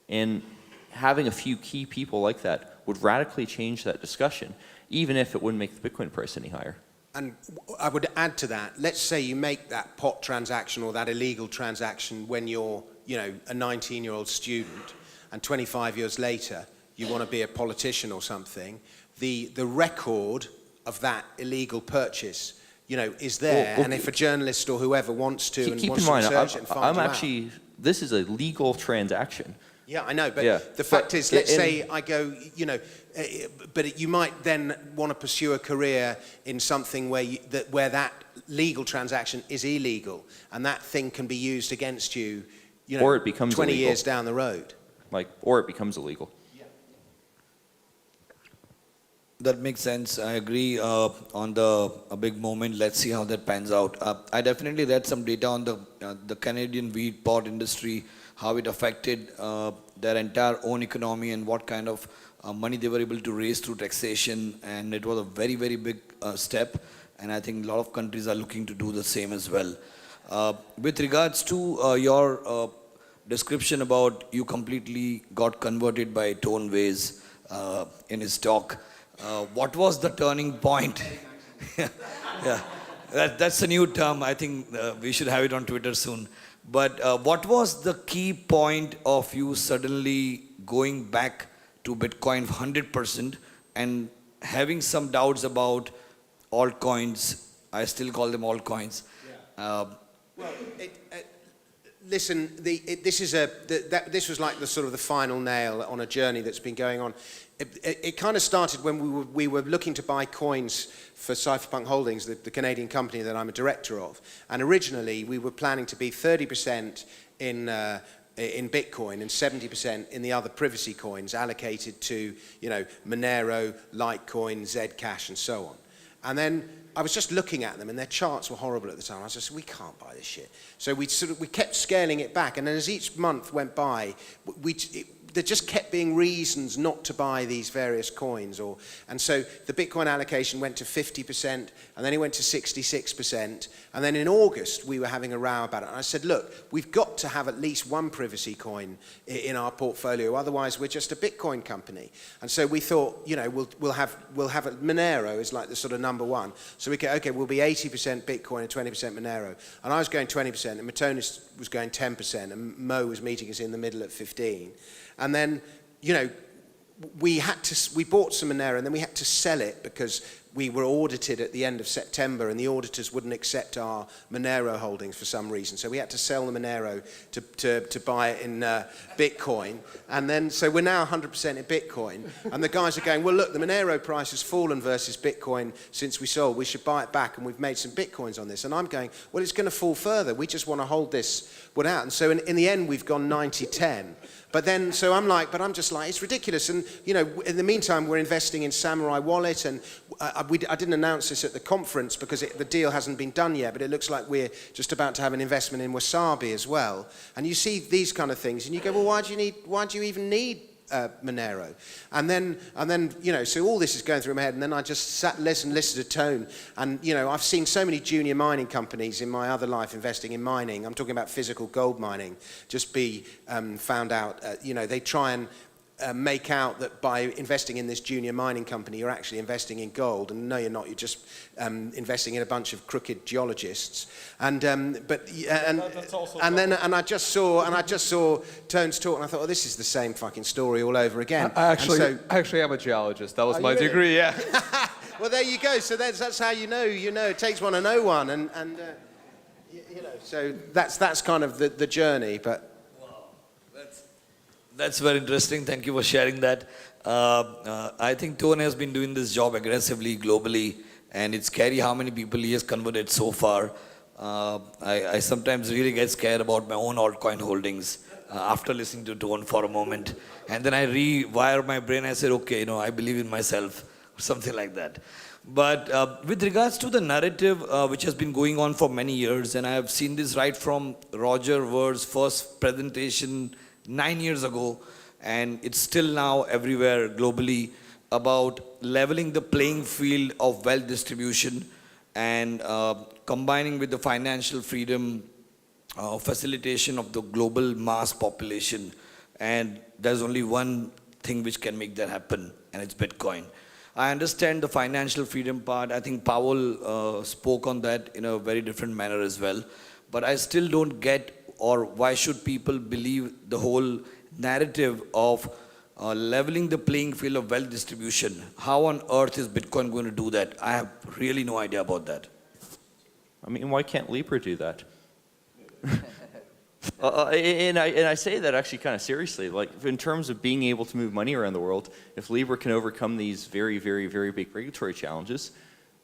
And having a few key people like that would radically change that discussion, even if it wouldn't make the Bitcoin price any higher. And I would add to that, let's say you make that pot transaction or that illegal transaction when you're, a 19-year-old student, and 25 years later you want to be a politician or something. The record of that illegal purchase, is there, and if a journalist or whoever wants to Keep wants in mind, to research it and find you out. This is a legal transaction. Yeah, I know, but the fact is, let's say I go, but you might then want to pursue a career in something where that legal transaction is illegal, and that thing can be used against you, or it becomes 20 illegal. years down the road. Or it becomes illegal. That makes sense. I agree on the a big moment. Let's see how that pans out. I definitely read some data on the Canadian wheat pot industry, how it affected their entire own economy and what kind of money they were able to raise through taxation. And it was a very, very big step. And I think a lot of countries are looking to do the same as well. With regards to your description about you completely got converted by Tone Ways in his talk. What was the turning point? Yeah, that's a new term. I think we should have it on Twitter soon. But what was the key point of you suddenly going back to Bitcoin 100% and having some doubts about altcoins? I still call them altcoins. Yeah. Well, listen, this was like the sort of the final nail on a journey that's been going on. It kind of started when we were looking to buy coins for Cypherpunk Holdings, the Canadian company that I'm a director of. And originally, we were planning to be 30% in Bitcoin and 70% in the other privacy coins allocated to, Monero, Litecoin, Zcash, and so on. And then I was just looking at them, and their charts were horrible at the time. I was just, we can't buy this shit. So we kept scaling it back, and then as each month went by, there just kept being reasons not to buy these various coins. And so the Bitcoin allocation went to 50%, and then it went to 66%. And then in August, we were having a row about it. And I said, look, we've got to have at least one privacy coin in our portfolio. Otherwise, we're just a Bitcoin company. And so we thought, we'll have Monero is like the sort of number one. So we go, okay, we'll be 80% Bitcoin and 20% Monero. And I was going 20%, and Matonis was going 10%, and Mo was meeting us in the middle at 15%. And then, we bought some Monero, and then we had to sell it because we were audited at the end of September, and the auditors wouldn't accept our Monero holdings for some reason. So we had to sell the Monero to buy it in Bitcoin. And then, so we're now 100% in Bitcoin. And the guys are going, well, look, the Monero price has fallen versus Bitcoin since we sold. We should buy it back, and we've made some Bitcoins on this. And I'm going, well, it's going to fall further. We just want to hold this one out. And so in the end, we've gone 90-10. But then, so I'm just like, it's ridiculous. And, in the meantime, we're investing in Samurai Wallet. And I didn't announce this at the conference because the deal hasn't been done yet, but it looks like we're just about to have an investment in Wasabi as well. And you see these kind of things, and you go, well, why do you even need Monero? And then, so all this is going through my head, and then I just listened to Tone. And, I've seen so many junior mining companies in my other life investing in mining. I'm talking about physical gold mining, just be found out, they try and make out that by investing in this junior mining company, you're actually investing in gold. And no, you're not. You're just investing in a bunch of crooked geologists. And I just saw Tone's talk, and I thought, oh, this is the same fucking story all over again. I actually am a geologist. That was my degree. Yeah. Well, there you go. So that's how you know. It takes one to know one, and so that's kind of the journey, but. That's very interesting. Thank you for sharing that. I think Tone has been doing this job aggressively globally, and it's scary how many people he has converted so far. I sometimes really get scared about my own altcoin holdings after listening to Tone for a moment. And then I rewire my brain. I said, okay, I believe in myself, or something like that. But with regards to the narrative, which has been going on for many years, and I have seen this right from Roger Ver's first presentation 9 years ago, and it's still now everywhere globally, about leveling the playing field of wealth distribution and combining with the financial freedom facilitation of the global mass population. And there's only one thing which can make that happen, and it's Bitcoin. I understand the financial freedom part. I think Powell spoke on that in a very different manner as well. But I still don't get, or why should people believe the whole narrative of leveling the playing field of wealth distribution? How on earth is Bitcoin going to do that? I have really no idea about that. I mean, why can't Libra do that? And I say that actually kind of seriously. Like, in terms of being able to move money around the world, if Libra can overcome these very, very, very big regulatory challenges,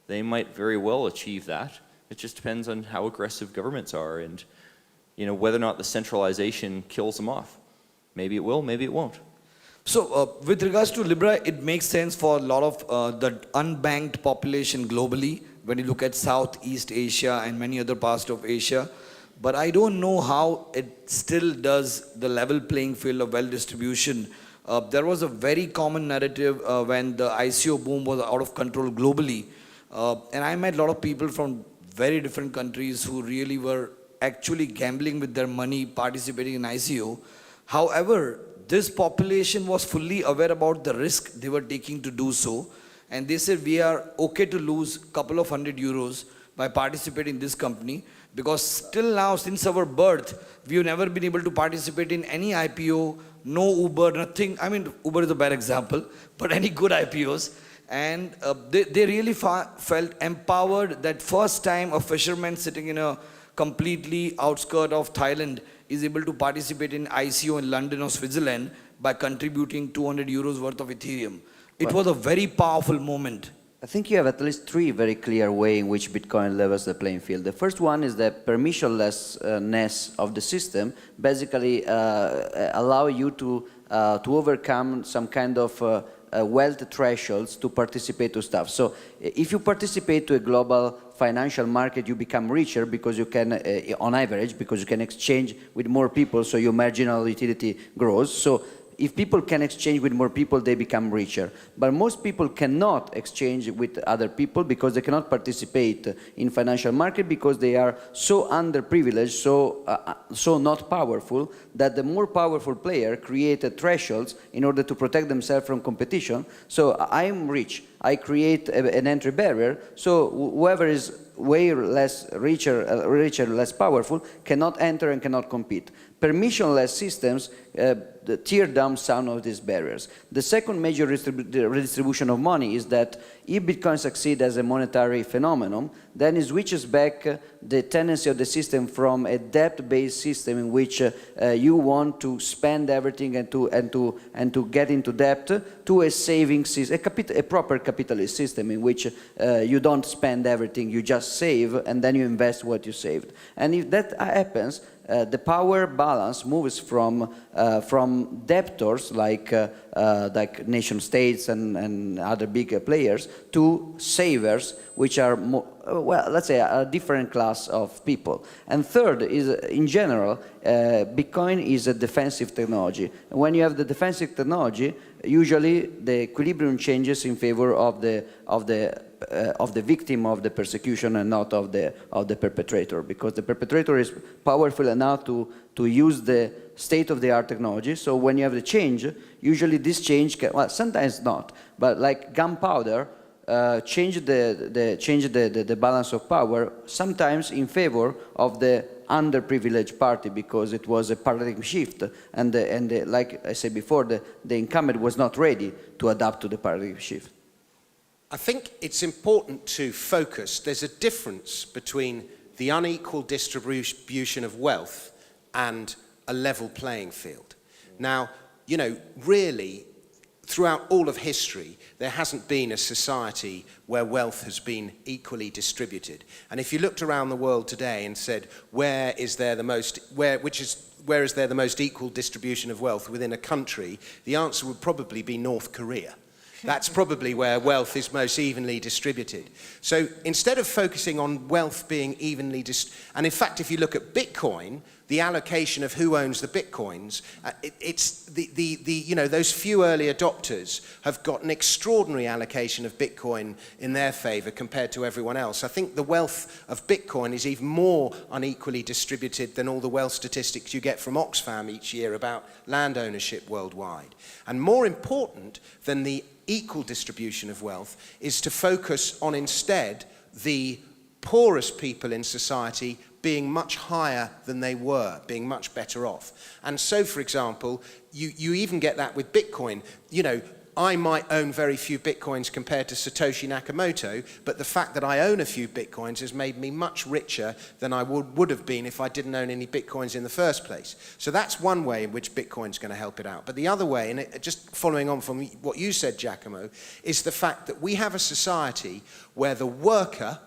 they might very well achieve that. It just depends on how aggressive governments are and whether or not the centralization kills them off. Maybe it will, maybe it won't. So, with regards to Libra, it makes sense for a lot of the unbanked population globally when you look at Southeast Asia and many other parts of Asia. But I don't know how it still does the level playing field of wealth distribution. There was a very common narrative when the ICO boom was out of control globally. And I met a lot of people from very different countries who really were actually gambling with their money, participating in ICO. However, this population was fully aware about the risk they were taking to do so. And they said, we are okay to lose a couple of €100 by participating in this company, because still now, since our birth, we've never been able to participate in any IPO, no Uber, nothing. I mean, Uber is a bad example, but any good IPOs. And they really felt empowered that first time a fisherman sitting in a completely outskirt of Thailand is able to participate in ICO in London or Switzerland by contributing €200 worth of Ethereum. It was a very powerful moment. I think you have at least three very clear ways in which Bitcoin levels the playing field. The first one is the permissionlessness of the system, basically allow you to overcome some kind of wealth thresholds to participate to stuff. So if you participate to a global financial market, you become richer because you can, on average, because you can exchange with more people, so your marginal utility grows. So if people can exchange with more people, they become richer. But most people cannot exchange with other people because they cannot participate in financial market because they are so underprivileged, so not powerful, that the more powerful player created thresholds in order to protect themselves from competition. So I'm rich, I create an entry barrier, so whoever is way less richer, less powerful, cannot enter and cannot compete. Permissionless systems tear down some of these barriers. The second major redistribution of money is that if Bitcoin succeeds as a monetary phenomenon, then it switches back the tendency of the system from a debt-based system in which you want to spend everything and to get into debt, to a saving system, a proper capitalist system in which you don't spend everything, you just save and then you invest what you saved. And if that happens, the power balance moves from debtors like nation states and other big players to savers, which are more, well, let's say a different class of people. And third is, in general, Bitcoin is a defensive technology. When you have the defensive technology, usually the equilibrium changes in favor of the victim of the persecution and not of the perpetrator, because the perpetrator is powerful enough to use the state-of-the-art technology. So when you have the change, usually this change can, well, sometimes not, but like gunpowder, change the balance of power, sometimes in favor of the underprivileged party, because it was a paradigm shift, and like I said before, the incumbent was not ready to adapt to the paradigm shift. I think it's important to focus. There's a difference between the unequal distribution of wealth and a level playing field. Now, you know, really, throughout all of history, there hasn't been a society where wealth has been equally distributed. And if you looked around the world today and said, where is there the most equal distribution of wealth within a country, the answer would probably be North Korea. That's probably where wealth is most evenly distributed. So instead of focusing on wealth being evenly distributed, and in fact, if you look at Bitcoin, the allocation of who owns the Bitcoins, it's you know, those few early adopters have got an extraordinary allocation of Bitcoin in their favor compared to everyone else. I think the wealth of Bitcoin is even more unequally distributed than all the wealth statistics you get from Oxfam each year about land ownership worldwide. And more important than the equal distribution of wealth is to focus on instead the poorest people in society being much higher than they were, being much better off. And so, for example, you even get that with Bitcoin. You know, I might own very few Bitcoins compared to Satoshi Nakamoto, but the fact that I own a few Bitcoins has made me much richer than I would have been if I didn't own any Bitcoins in the first place. So that's one way in which Bitcoin's going to help it out. But the other way, and just following on from what you said, Giacomo, is the fact that we have a society where the worker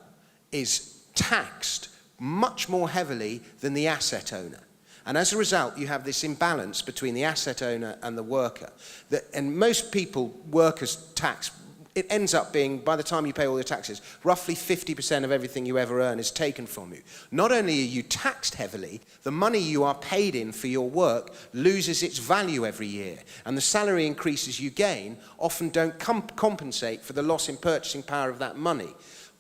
is taxed much more heavily than the asset owner. And as a result, you have this imbalance between the asset owner and the worker. And most people, workers' tax, it ends up being, by the time you pay all your taxes, roughly 50% of everything you ever earn is taken from you. Not only are you taxed heavily, the money you are paid in for your work loses its value every year. And the salary increases you gain often don't compensate for the loss in purchasing power of that money.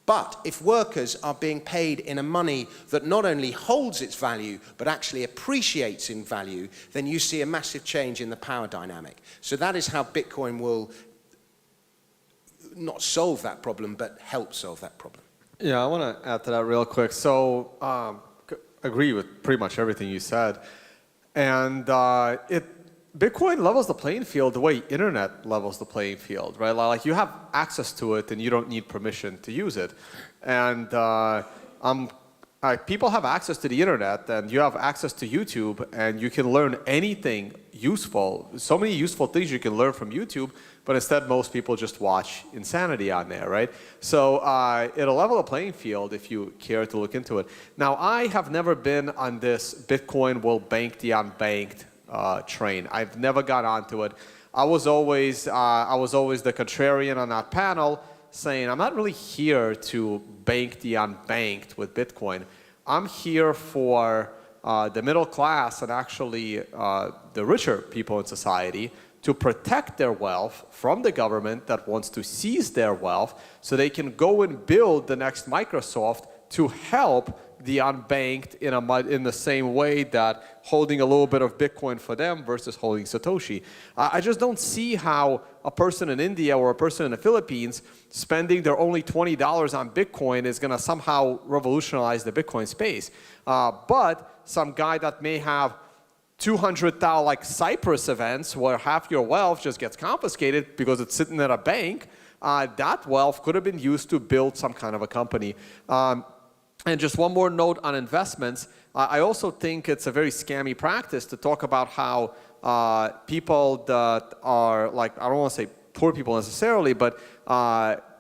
But if workers are being paid in a money that not only holds its value, but actually appreciates in value, then you see a massive change in the power dynamic. So that is how Bitcoin will not solve that problem, but help solve that problem. Yeah, I want to add to that real quick. So, agree with pretty much everything you said. And Bitcoin levels the playing field the way internet levels the playing field, right? Like you have access to it and you don't need permission to use it. And people have access to the internet and you have access to YouTube and you can learn anything useful. So many useful things you can learn from YouTube, but instead most people just watch insanity on there, right? So it'll level the playing field if you care to look into it. Now, I have never been on this Bitcoin will bank the unbanked train. I've never got onto it. I was always the contrarian on that panel, saying I'm not really here to bank the unbanked with Bitcoin. I'm here for the middle class and actually the richer people in society to protect their wealth from the government that wants to seize their wealth so they can go and build the next Microsoft to help the unbanked in the same way that holding a little bit of Bitcoin for them versus holding Satoshi. I just don't see how a person in India or a person in the Philippines spending their only $20 on Bitcoin is going to somehow revolutionize the Bitcoin space. But some guy that may have 200,000 like Cyprus events where half your wealth just gets confiscated because it's sitting at a bank, that wealth could have been used to build some kind of a company. And just one more note on investments. I also think it's a very scammy practice to talk about how people that are like, I don't want to say poor people necessarily, but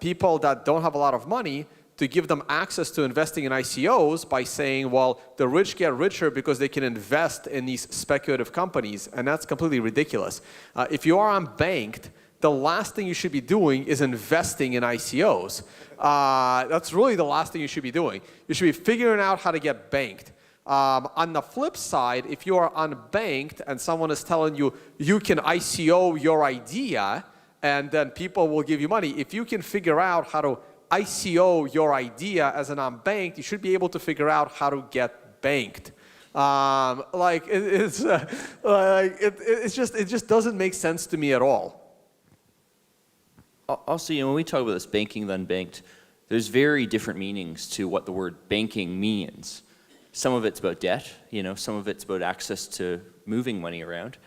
people that don't have a lot of money, to give them access to investing in ICOs by saying, well, the rich get richer because they can invest in these speculative companies. And that's completely ridiculous. If you are unbanked, the last thing you should be doing is investing in ICOs. That's really the last thing you should be doing. You should be figuring out how to get banked. On the flip side, if you are unbanked and someone is telling you, you can ICO your idea, and then people will give you money, if you can figure out how to ICO your idea as an unbanked, you should be able to figure out how to get banked. It just doesn't make sense to me at all. Also, when we talk about this banking the unbanked, there's very different meanings to what the word banking means. Some of it's about debt, some of it's about access to moving money around.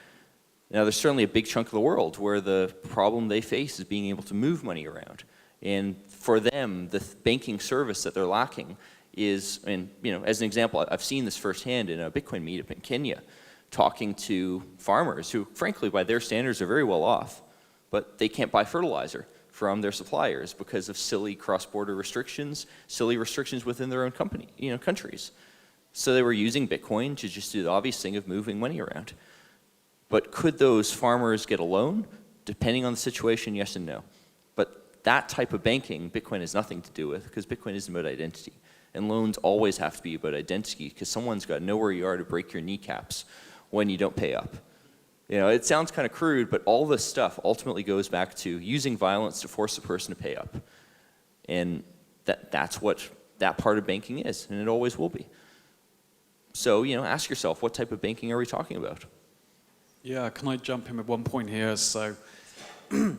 Now, there's certainly a big chunk of the world where the problem they face is being able to move money around. And for them, the banking service that they're lacking is, and as an example, I've seen this firsthand in a Bitcoin meetup in Kenya, talking to farmers who, frankly, by their standards, are very well off, but they can't buy fertilizer from their suppliers because of silly cross-border restrictions, silly restrictions within their own countries. So they were using Bitcoin to just do the obvious thing of moving money around. But could those farmers get a loan? Depending on the situation, yes and no. But that type of banking, Bitcoin has nothing to do with, because Bitcoin isn't about identity. And loans always have to be about identity, because someone's got to know where you are to break your kneecaps when you don't pay up. It sounds kind of crude, but all this stuff ultimately goes back to using violence to force a person to pay up. And that's what that part of banking is, and it always will be. So, ask yourself, what type of banking are we talking about? Yeah, can I jump in with one point here? So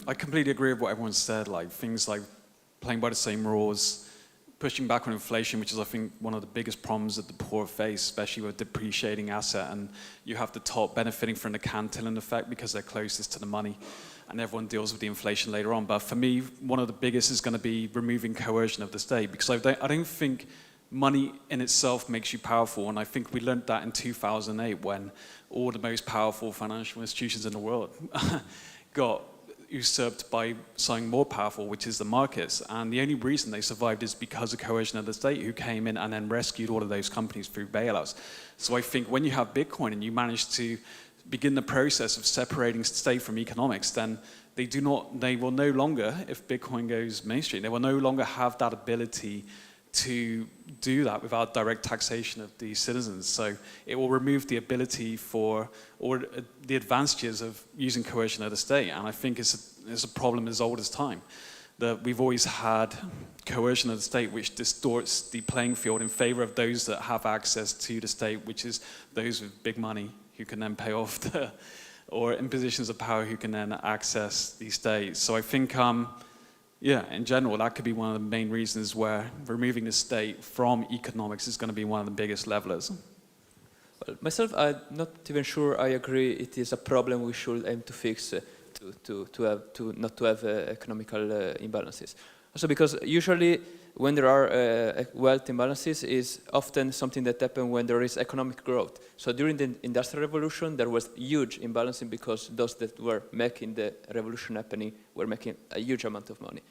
I completely agree with what everyone said, like things like playing by the same rules, pushing back on inflation, which is, I think, one of the biggest problems that the poor face, especially with depreciating asset. And you have the top benefiting from the Cantillon effect because they're closest to the money, and everyone deals with the inflation later on. But for me, one of the biggest is going to be removing coercion of the state, because I don't think money in itself makes you powerful. And I think we learned that in 2008 when all the most powerful financial institutions in the world got usurped by something more powerful, which is the markets. And the only reason they survived is because of coercion of the state, who came in and then rescued all of those companies through bailouts. So I think when you have Bitcoin and you manage to begin the process of separating state from economics, then they will no longer, if Bitcoin goes mainstream, they will no longer have that ability to do that without direct taxation of the citizens. So it will remove the ability for, or the advantages of using coercion of the state. And I think it's a problem as old as time, that we've always had coercion of the state, which distorts the playing field in favor of those that have access to the state, which is those with big money who can then pay off the, or in positions of power who can then access the state. So I think, yeah, in general, that could be one of the main reasons where removing the state from economics is going to be one of the biggest levelers. Well, myself, I'm not even sure I agree it is a problem we should aim to fix not to have economical imbalances. Also because usually when there are wealth imbalances is often something that happens when there is economic growth. So during the Industrial Revolution, there was huge imbalancing because those that were making the revolution happening were making a huge amount of money.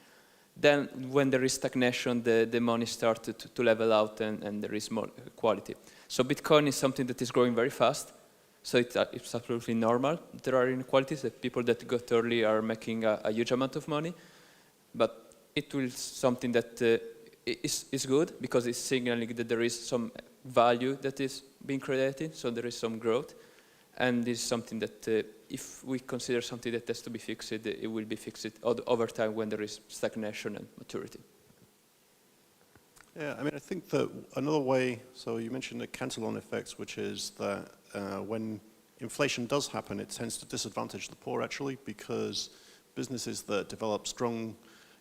Then when there is stagnation, the money started to level out and there is more quality. So Bitcoin is something that is growing very fast. So it's absolutely normal. There are inequalities that people that got early are making a huge amount of money. But it will something that is good because it's signaling that there is some value that is being created, so there is some growth. And this is something that if we consider something that has to be fixed, it will be fixed over time when there is stagnation and maturity. Yeah, I mean, I think that another way, so you mentioned the Cantillon effects, which is that when inflation does happen, it tends to disadvantage the poor actually, because businesses that develop strong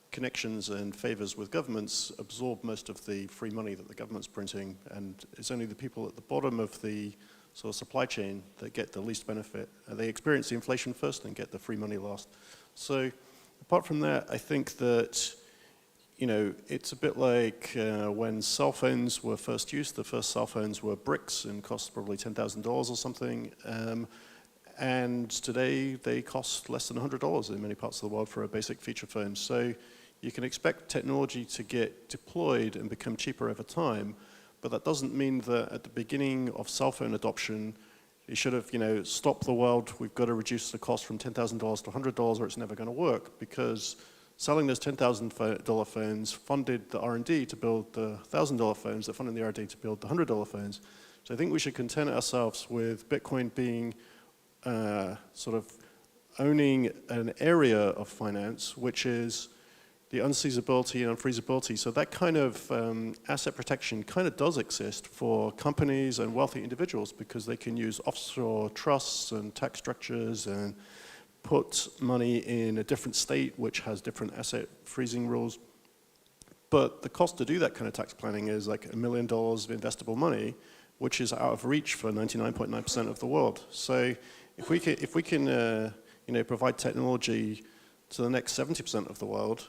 connections and favors with governments absorb most of the free money that the government's printing, and it's only the people at the bottom of the sort of supply chain that get the least benefit. They experience the inflation first and get the free money last. So apart from that, I think that, you know, it's a bit like when cell phones were first used. The first cell phones were bricks and cost probably $10,000 or something. And today they cost less than $100 in many parts of the world for a basic feature phone. So you can expect technology to get deployed and become cheaper over time, but that doesn't mean that at the beginning of cell phone adoption, it should have, you know, stopped the world. We've got to reduce the cost from $10,000 to $100 or it's never going to work, because selling those $10,000 phones funded the R&D to build the $1,000 phones that funded the R&D to build the $100 phones. So I think we should content ourselves with Bitcoin being sort of owning an area of finance, which is the unseizability and unfreezability. So that kind of asset protection kind of does exist for companies and wealthy individuals, because they can use offshore trusts and tax structures and put money in a different state which has different asset freezing rules. But the cost to do that kind of tax planning is like $1 million of investable money, which is out of reach for 99.9% of the world. So if we can you know, provide technology to the next 70% of the world,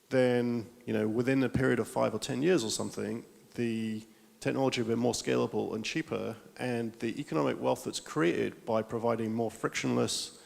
then, you know, within a period of 5 or 10 years or something, the technology will be more scalable and cheaper, and the economic wealth that's created by providing more frictionless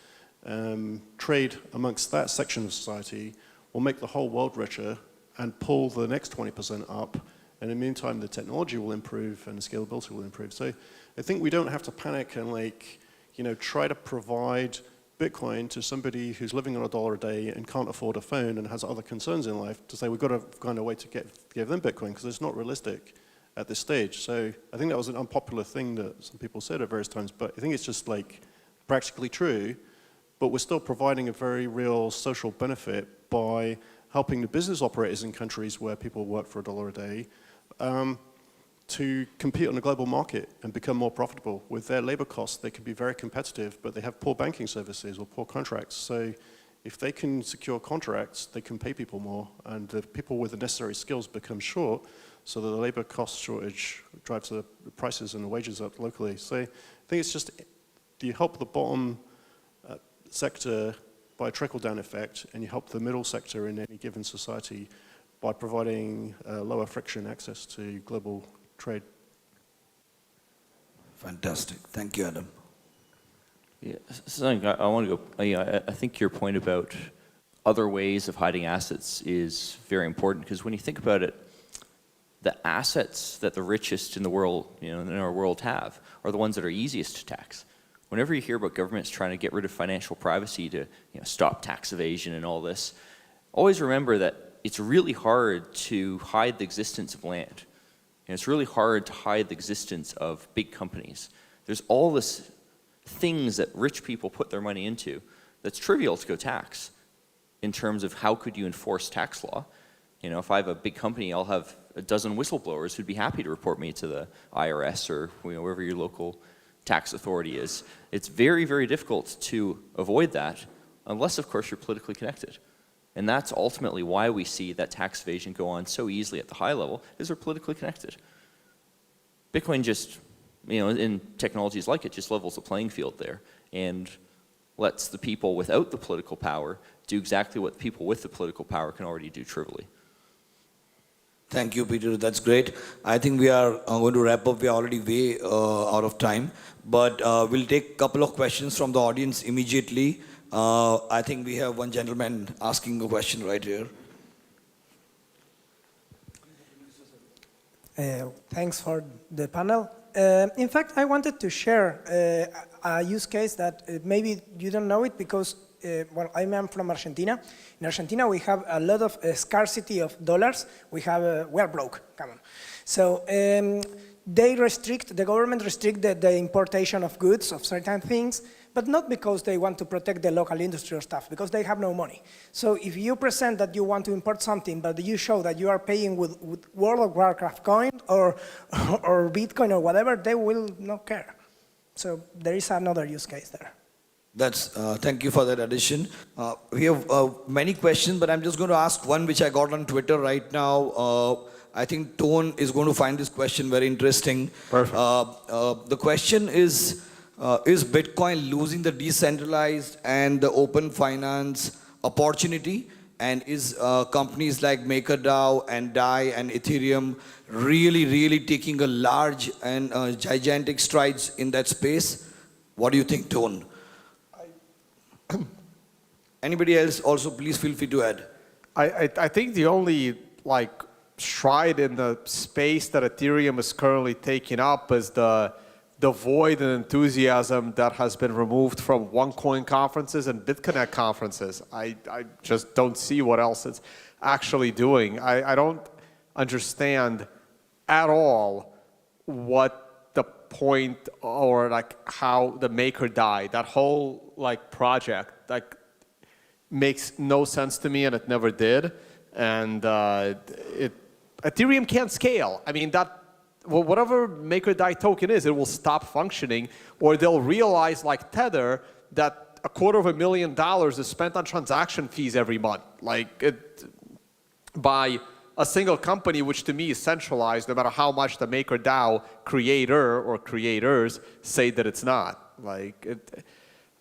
trade amongst that section of society will make the whole world richer and pull the next 20% up. And in the meantime, the technology will improve and the scalability will improve. So I think we don't have to panic and, like, you know, try to provide Bitcoin to somebody who's living on $1 a day and can't afford a phone and has other concerns in life, to say we've got to find a way to give them Bitcoin, because it's not realistic at this stage. So I think that was an unpopular thing that some people said at various times, but I think it's just like practically true. But we're still providing a very real social benefit by helping the business operators in countries where people work for $1 a day to compete on the global market and become more profitable. With their labor costs, they can be very competitive, but they have poor banking services or poor contracts. So if they can secure contracts, they can pay people more, and the people with the necessary skills become short, so that the labor cost shortage drives the prices and the wages up locally. So I think it's just, you help the bottom sector by a trickle-down effect, and you help the middle sector in any given society by providing lower friction access to global trade. Fantastic. Thank you, Adam. Yeah, something I want to go. I think your point about other ways of hiding assets is very important, because when you think about it, the assets that the richest in the world, in our world have, are the ones that are easiest to tax. Whenever you hear about governments trying to get rid of financial privacy to stop tax evasion and all this, always remember that it's really hard to hide the existence of land. It's really hard to hide the existence of big companies. There's all this things that rich people put their money into that's trivial to go tax in terms of how could you enforce tax law. If I have a big company, I'll have a dozen whistleblowers who'd be happy to report me to the IRS or wherever your local tax authority is. It's very, very difficult to avoid that unless, of course, you're politically connected. And that's ultimately why we see that tax evasion go on so easily at the high level, is they're politically connected. Bitcoin just, in technologies like it, just levels the playing field there and lets the people without the political power do exactly what people with the political power can already do trivially. Thank you, Peter. That's great. I think we are going to wrap up. We are already way out of time. But we'll take a couple of questions from the audience immediately. I think we have one gentleman asking a question right here. Thanks for the panel. In fact, I wanted to share a use case that maybe you don't know it because, well, I'm from Argentina. In Argentina, we have a lot of scarcity of dollars. We're broke, come on. So the government restricted the importation of goods, of certain things, but not because they want to protect the local industry or stuff, because they have no money. So if you present that you want to import something, but you show that you are paying with World of Warcraft coin or Bitcoin or whatever, they will not care. So there is another use case there. Thank you for that addition. We have many questions, but I'm just going to ask one which I got on Twitter right now. I think Tone is going to find this question very interesting. Perfect. The question is Bitcoin losing the decentralized and the open finance opportunity? And is companies like MakerDAO and DAI and Ethereum really taking a large and gigantic strides in that space? What do you think, Tone? Anybody else also, please feel free to add. I think the only stride in the space that Ethereum is currently taking up is the void and enthusiasm that has been removed from OneCoin conferences and BitConnect conferences. I just don't see what else it's actually doing. I don't understand at all what the point or how the MakerDAI, that whole project, makes no sense to me, and it never did. And Ethereum can't scale. I mean, whatever MakerDAI token is, it will stop functioning, or they'll realize, like Tether, that $250,000 is spent on transaction fees every month, by a single company, which to me is centralized, no matter how much the MakerDAO creator or creators say that it's not.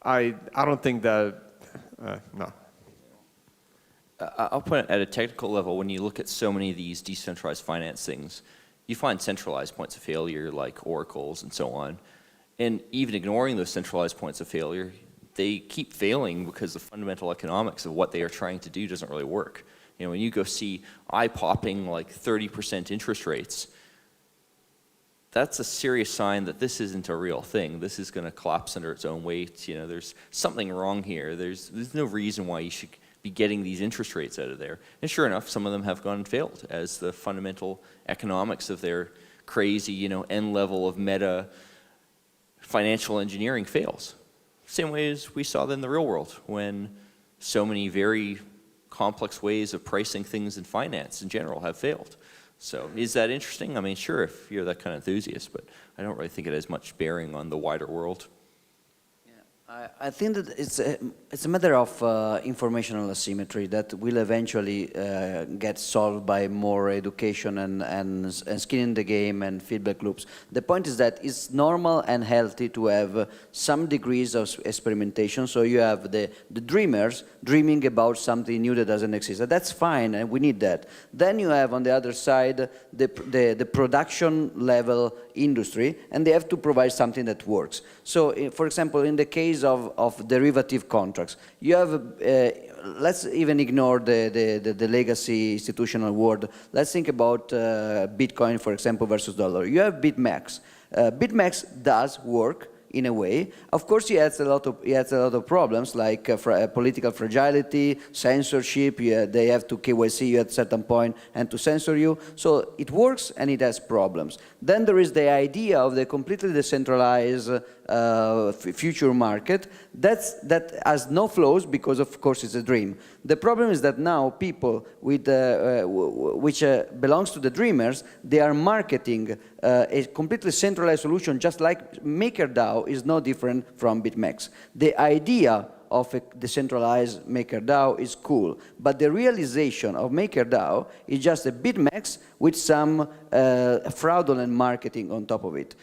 I don't think that. No. I'll put it at a technical level. When you look at so many of these decentralized finance things, you find centralized points of failure like oracles and so on. And even ignoring those centralized points of failure, they keep failing because the fundamental economics of what they are trying to do doesn't really work. When you go see eye-popping 30% interest rates, that's a serious sign that this isn't a real thing. This is going to collapse under its own weight. There's something wrong here. There's no reason why you should be getting these interest rates out of there. And sure enough, some of them have gone and failed as the fundamental economics of their crazy, end level of meta financial engineering fails. Same way as we saw that in the real world when so many very complex ways of pricing things in finance in general have failed. So is that interesting? I mean, sure, if you're that kind of enthusiast, but I don't really think it has much bearing on the wider world. I think that it's a matter of informational asymmetry that will eventually get solved by more education and skin in the game and feedback loops. The point is that it's normal and healthy to have some degrees of experimentation. So you have the dreamers dreaming about something new that doesn't exist. That's fine, and we need that. Then you have on the other side the production level industry, and they have to provide something that works. So, for example, in the case case of derivative contracts. You have, let's even ignore the legacy institutional world. Let's think about Bitcoin, for example, versus dollar. You have BitMEX. BitMEX does work in a way. Of course, it has a lot of problems like political fragility, censorship. They have to KYC you at a certain point and to censor you. So it works and it has problems. Then there is the idea of the completely decentralized future market that has no flows because, of course, it's a dream. The problem is that now people with, which belongs to the dreamers, they are marketing a completely centralized solution, just like MakerDAO is no different from BitMEX. The idea of a decentralized MakerDAO is cool, but the realization of MakerDAO is just a BitMEX with some fraudulent marketing on top of it.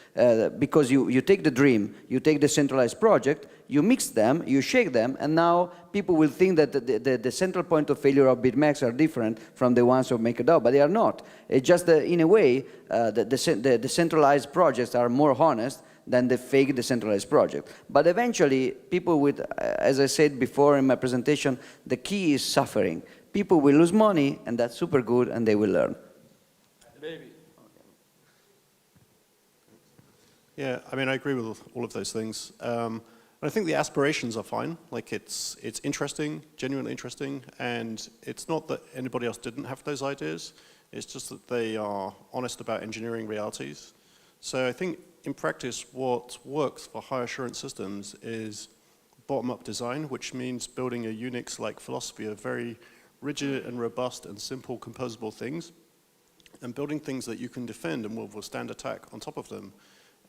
Because you take the dream, you take the centralized project, you mix them, you shake them, and now people will think that the central point of failure of BitMEX are different from the ones of MakerDAO, but they are not. It's just in a way, the centralized projects are more honest than the fake decentralized project. But eventually, people with, as I said before in my presentation, the key is suffering. People will lose money, and that's super good, and they will learn. Yeah, I mean, I agree with all of those things. I think the aspirations are fine. Like, it's interesting, genuinely interesting, and it's not that anybody else didn't have those ideas. It's just that they are honest about engineering realities. So I think, in practice, what works for high assurance systems is bottom-up design, which means building a Unix-like philosophy of very rigid and robust and simple composable things, and building things that you can defend and will withstand attack on top of them.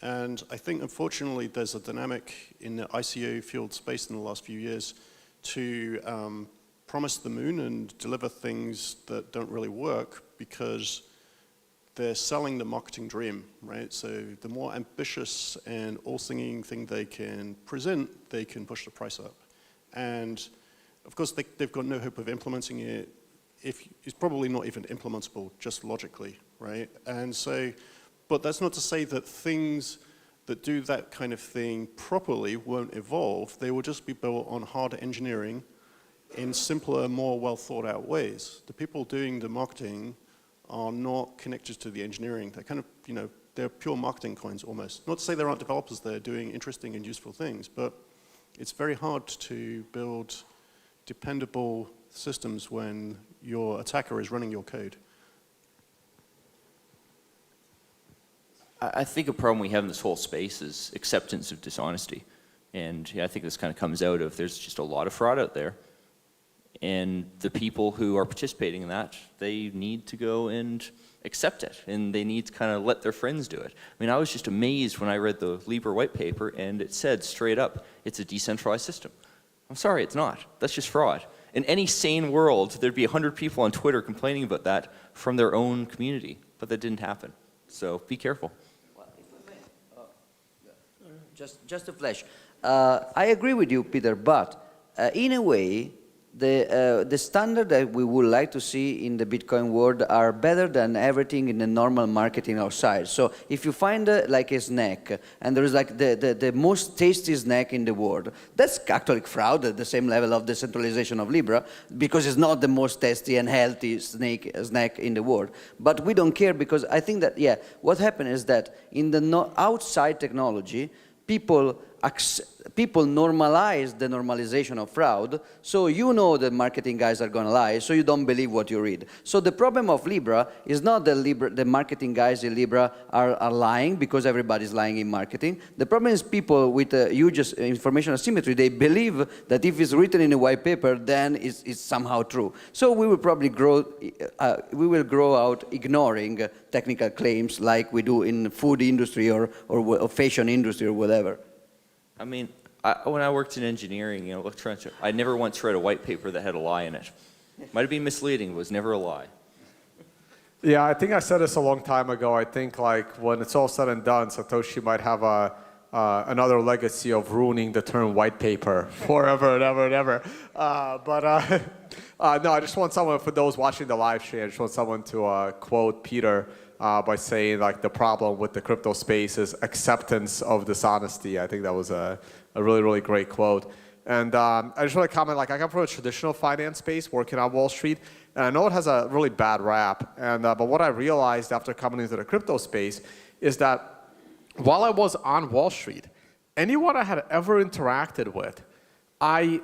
And I think, unfortunately, there's a dynamic in the ICO field space in the last few years to promise the moon and deliver things that don't really work because they're selling the marketing dream, right? So the more ambitious and all-singing thing they can present, they can push the price up. And of course, they've got no hope of implementing it. It's probably not even implementable just logically, right? And so, but that's not to say that things that do that kind of thing properly won't evolve. They will just be built on harder engineering in simpler, more well-thought-out ways. The people doing the marketing are not connected to the engineering. They're kind of, you know, they're pure marketing coins almost. Not to say there aren't developers there doing interesting and useful things, but it's very hard to build dependable systems when your attacker is running your code. I think a problem we have in this whole space is acceptance of dishonesty. And yeah, I think this kind of comes out of there's just a lot of fraud out there. And the people who are participating in that, they need to go and accept it. And they need to kind of let their friends do it. I mean, I was just amazed when I read the Libra white paper and it said straight up, it's a decentralized system. I'm sorry, it's not. That's just fraud. In any sane world, there'd be 100 people on Twitter complaining about that from their own community. But that didn't happen. So be careful. Just a flash. I agree with you, Peter, but in a way, the standard that we would like to see in the Bitcoin world are better than everything in the normal marketing outside. So if you find like a snack, and there is like the most tasty snack in the world, that's actually fraud at the same level of decentralization of Libra, because it's not the most tasty and healthy snack in the world. But we don't care because I think that, yeah, what happened is that in the outside technology, people normalize the normalization of fraud, so you know the marketing guys are going to lie, so you don't believe what you read. So the problem of Libra is not that the marketing guys in Libra are lying, because everybody's lying in marketing. The problem is people with huge information asymmetry, they believe that if it's written in a white paper, then it's somehow true. So we will probably grow out ignoring technical claims like we do in food industry or fashion industry or whatever. I mean, when I worked in engineering, you know, I never once read a white paper that had a lie in it. Might have been misleading, but it was never a lie. Yeah, I think I said this a long time ago. I think like when it's all said and done, Satoshi might have another legacy of ruining the term white paper forever and ever and ever. No, I just want someone, for those watching the live stream, I just want someone to quote Peter by saying like the problem with the crypto space is acceptance of dishonesty. I think that was a really, really great quote. And I just want to comment, like I come from a traditional finance space working on Wall Street, and I know it has a really bad rap. And but what I realized after coming into the crypto space is that while I was on Wall Street, anyone I had ever interacted with, I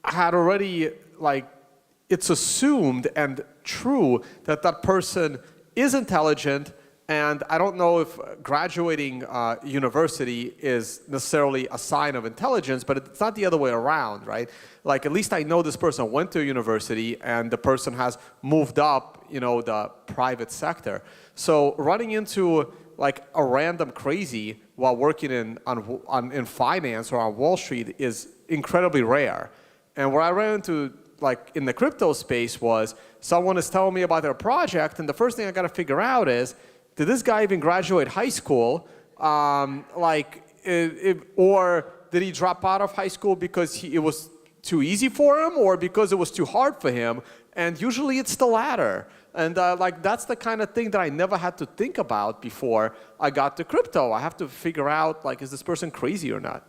had already, like, it's assumed and true that that person is intelligent, and I don't know if graduating university is necessarily a sign of intelligence, but it's not the other way around, right? Like, at least I know this person went to university and the person has moved up, you know, the private sector. So running into like a random crazy while working in finance or on Wall Street is incredibly rare. And where I ran into, like in the crypto space, was someone is telling me about their project, and the first thing I got to figure out is, did this guy even graduate high school? Or did he drop out of high school because it was too easy for him, or because it was too hard for him? And usually it's the latter. And like that's the kind of thing that I never had to think about before I got to crypto. I have to figure out, like, is this person crazy or not?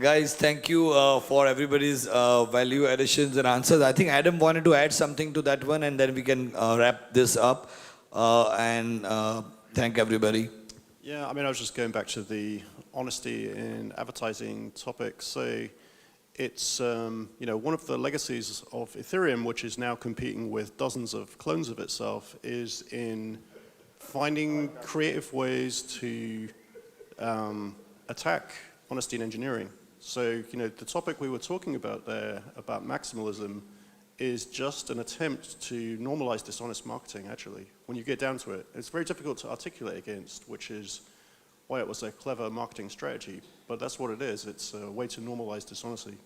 Guys, thank you for everybody's value additions and answers. I think Adam wanted to add something to that one, and then we can wrap this up and thank everybody. Yeah, I mean, I was just going back to the honesty in advertising topic. So it's, you know, one of the legacies of Ethereum, which is now competing with dozens of clones of itself, is in finding creative ways to attack honesty in engineering. So, you know, the topic we were talking about there, about maximalism, is just an attempt to normalize dishonest marketing, actually, when you get down to it. It's very difficult to articulate against, which is why it was a clever marketing strategy. But that's what it is. It's a way to normalize dishonesty.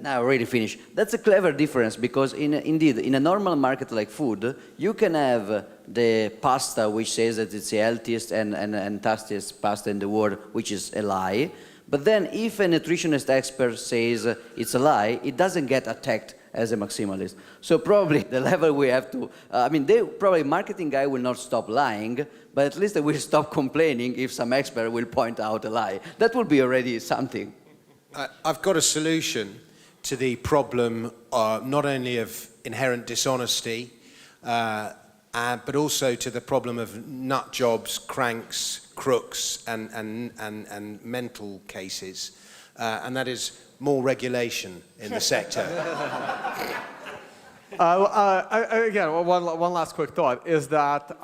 Now, really finish. That's a clever difference, because indeed, in a normal market like food, you can have the pasta which says that it's the healthiest and tastiest pasta in the world, which is a lie. But then if a nutritionist expert says it's a lie, it doesn't get attacked as a maximalist. So probably the level we have to, probably marketing guy will not stop lying, but at least they will stop complaining if some expert will point out a lie. That will be already something. I've got a solution to the problem not only of inherent dishonesty, but also to the problem of nut jobs, cranks, crooks, and mental cases, and that is more regulation in the sector. Again, one last quick thought is that,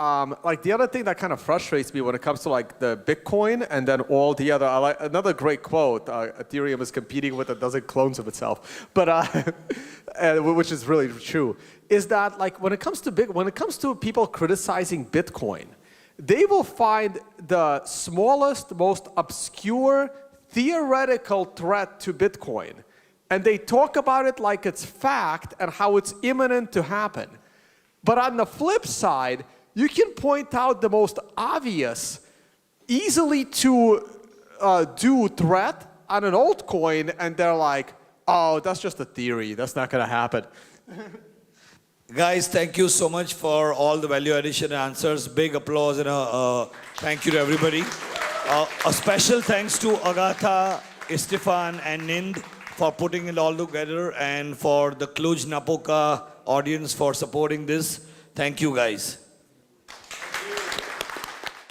like, the other thing that kind of frustrates me when it comes to like the Bitcoin and then all the other, another great quote, Ethereum is competing with a dozen clones of itself, but which is really true, is that like when it comes to people criticizing Bitcoin, they will find the smallest, most obscure theoretical threat to Bitcoin, and they talk about it like it's fact and how it's imminent to happen. But on the flip side, you can point out the most obvious, easily to do threat on an altcoin, and they're like, oh, that's just a theory. That's not going to happen. Guys, thank you so much for all the value addition answers. Big applause and thank you to everybody. A special thanks to Agatha, Istefan, and Nind for putting it all together, and for the Cluj-Napoca audience for supporting this. Thank you, guys.